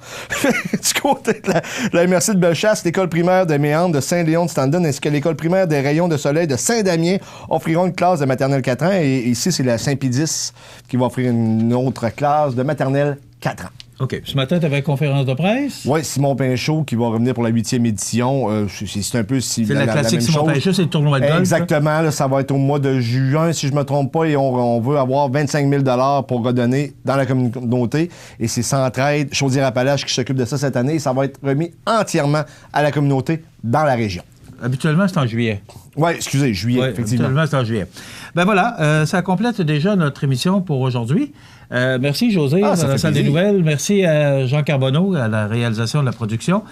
Du côté de la MRC de Bellechasse, l'école primaire de Méandre de Saint-Léon-de-Stendon ainsi que l'école primaire des Rayons de Soleil de Saint-Damien offriront une classe de maternelle 4 ans. Et ici, c'est la Saint-Pédis qui va offrir une autre classe de maternelle 4 ans. OK. Ce matin, tu avais une conférence de presse? Oui, Simon Pinchot qui va revenir pour la 8e édition. C'est un peu... C'est la classique Simon Pinchot, c'est le tournoi de golf. Exactement. Là, ça va être au mois de juin, si je ne me trompe pas, et on veut avoir 25 000 pour redonner dans la communauté. Et c'est Centraide, Chaudière-Appalaches qui s'occupe de ça cette année. Et ça va être remis entièrement à la communauté dans la région. Habituellement, c'est en juillet. Oui, excusez, juillet, effectivement. Habituellement, c'est en juillet. Ben voilà, ça complète déjà notre émission pour aujourd'hui. Merci, José, dans la salle des nouvelles. Merci à Jean Carbonneau, à la réalisation de la production.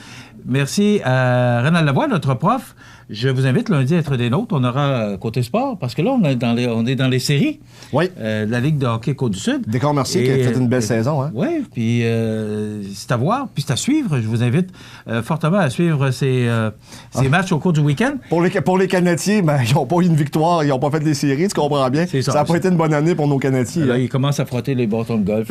Merci à Rénal Lavoie, notre prof. Je vous invite lundi à être des nôtres. On aura côté sport, parce que là, on est dans les séries. Oui. La Ligue de hockey Côte-du-Sud. Décor Mercier qui a fait une belle saison. Hein? Oui, puis c'est à voir, puis c'est à suivre. Je vous invite fortement à suivre ces matchs au cours du week-end. Pour les Canadiens, ben, ils n'ont pas eu une victoire, ils n'ont pas fait des séries, tu comprends bien. Ça n'a pas été une bonne année pour nos Canadiens. Là, ils commencent à frotter les bâtons de golf.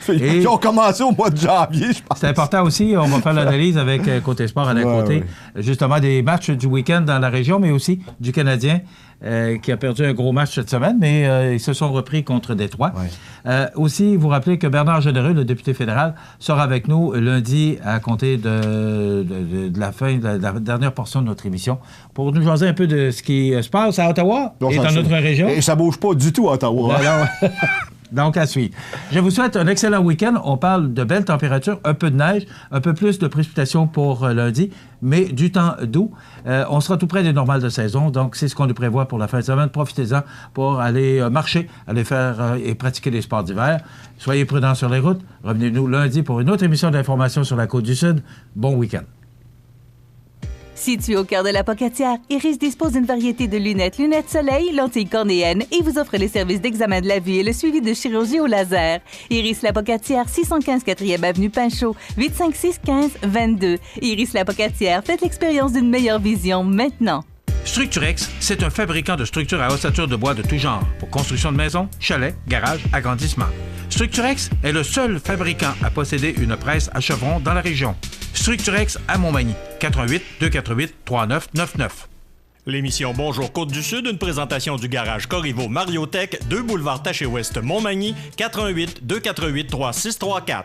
Ils ont commencé au mois de janvier, je pense. C'est important aussi, on va faire l'analyse avec Côté Sport à côté, justement des matchs du week-end dans la région, mais aussi du Canadien qui a perdu un gros match cette semaine, mais ils se sont repris contre Détroit. Aussi, vous rappelez que Bernard Généreux, le député fédéral, sera avec nous lundi à compter de la fin, de la dernière portion de notre émission, pour nous jaser un peu de ce qui se passe à Ottawa et dans notre région. Et ça bouge pas du tout à Ottawa. Donc, à suivre. Je vous souhaite un excellent week-end. On parle de belles températures, un peu de neige, un peu plus de précipitations pour lundi, mais du temps doux. On sera tout près des normales de saison, donc c'est ce qu'on nous prévoit pour la fin de semaine. Profitez-en pour aller marcher, aller faire et pratiquer des sports d'hiver. Soyez prudents sur les routes. Revenez-nous lundi pour une autre émission d'information sur la Côte-du-Sud. Bon week-end. Situé au cœur de la Pocatière, Iris dispose d'une variété de lunettes soleil, lentilles cornéennes et vous offre les services d'examen de la vue et le suivi de chirurgie au laser. Iris la Pocatière, 615 4e Avenue Pinchot, 856-15-22. Iris la Pocatière, faites l'expérience d'une meilleure vision maintenant. Structurex, c'est un fabricant de structures à ossature de bois de tout genre pour construction de maisons, chalets, garages, agrandissements. Structurex est le seul fabricant à posséder une presse à chevrons dans la région. Structurex à Montmagny, 418-248-3999. L'émission Bonjour Côte-du-Sud, une présentation du garage Corriveau Mariotech, 2 boulevard Taché-Ouest Montmagny, 418-248-3634.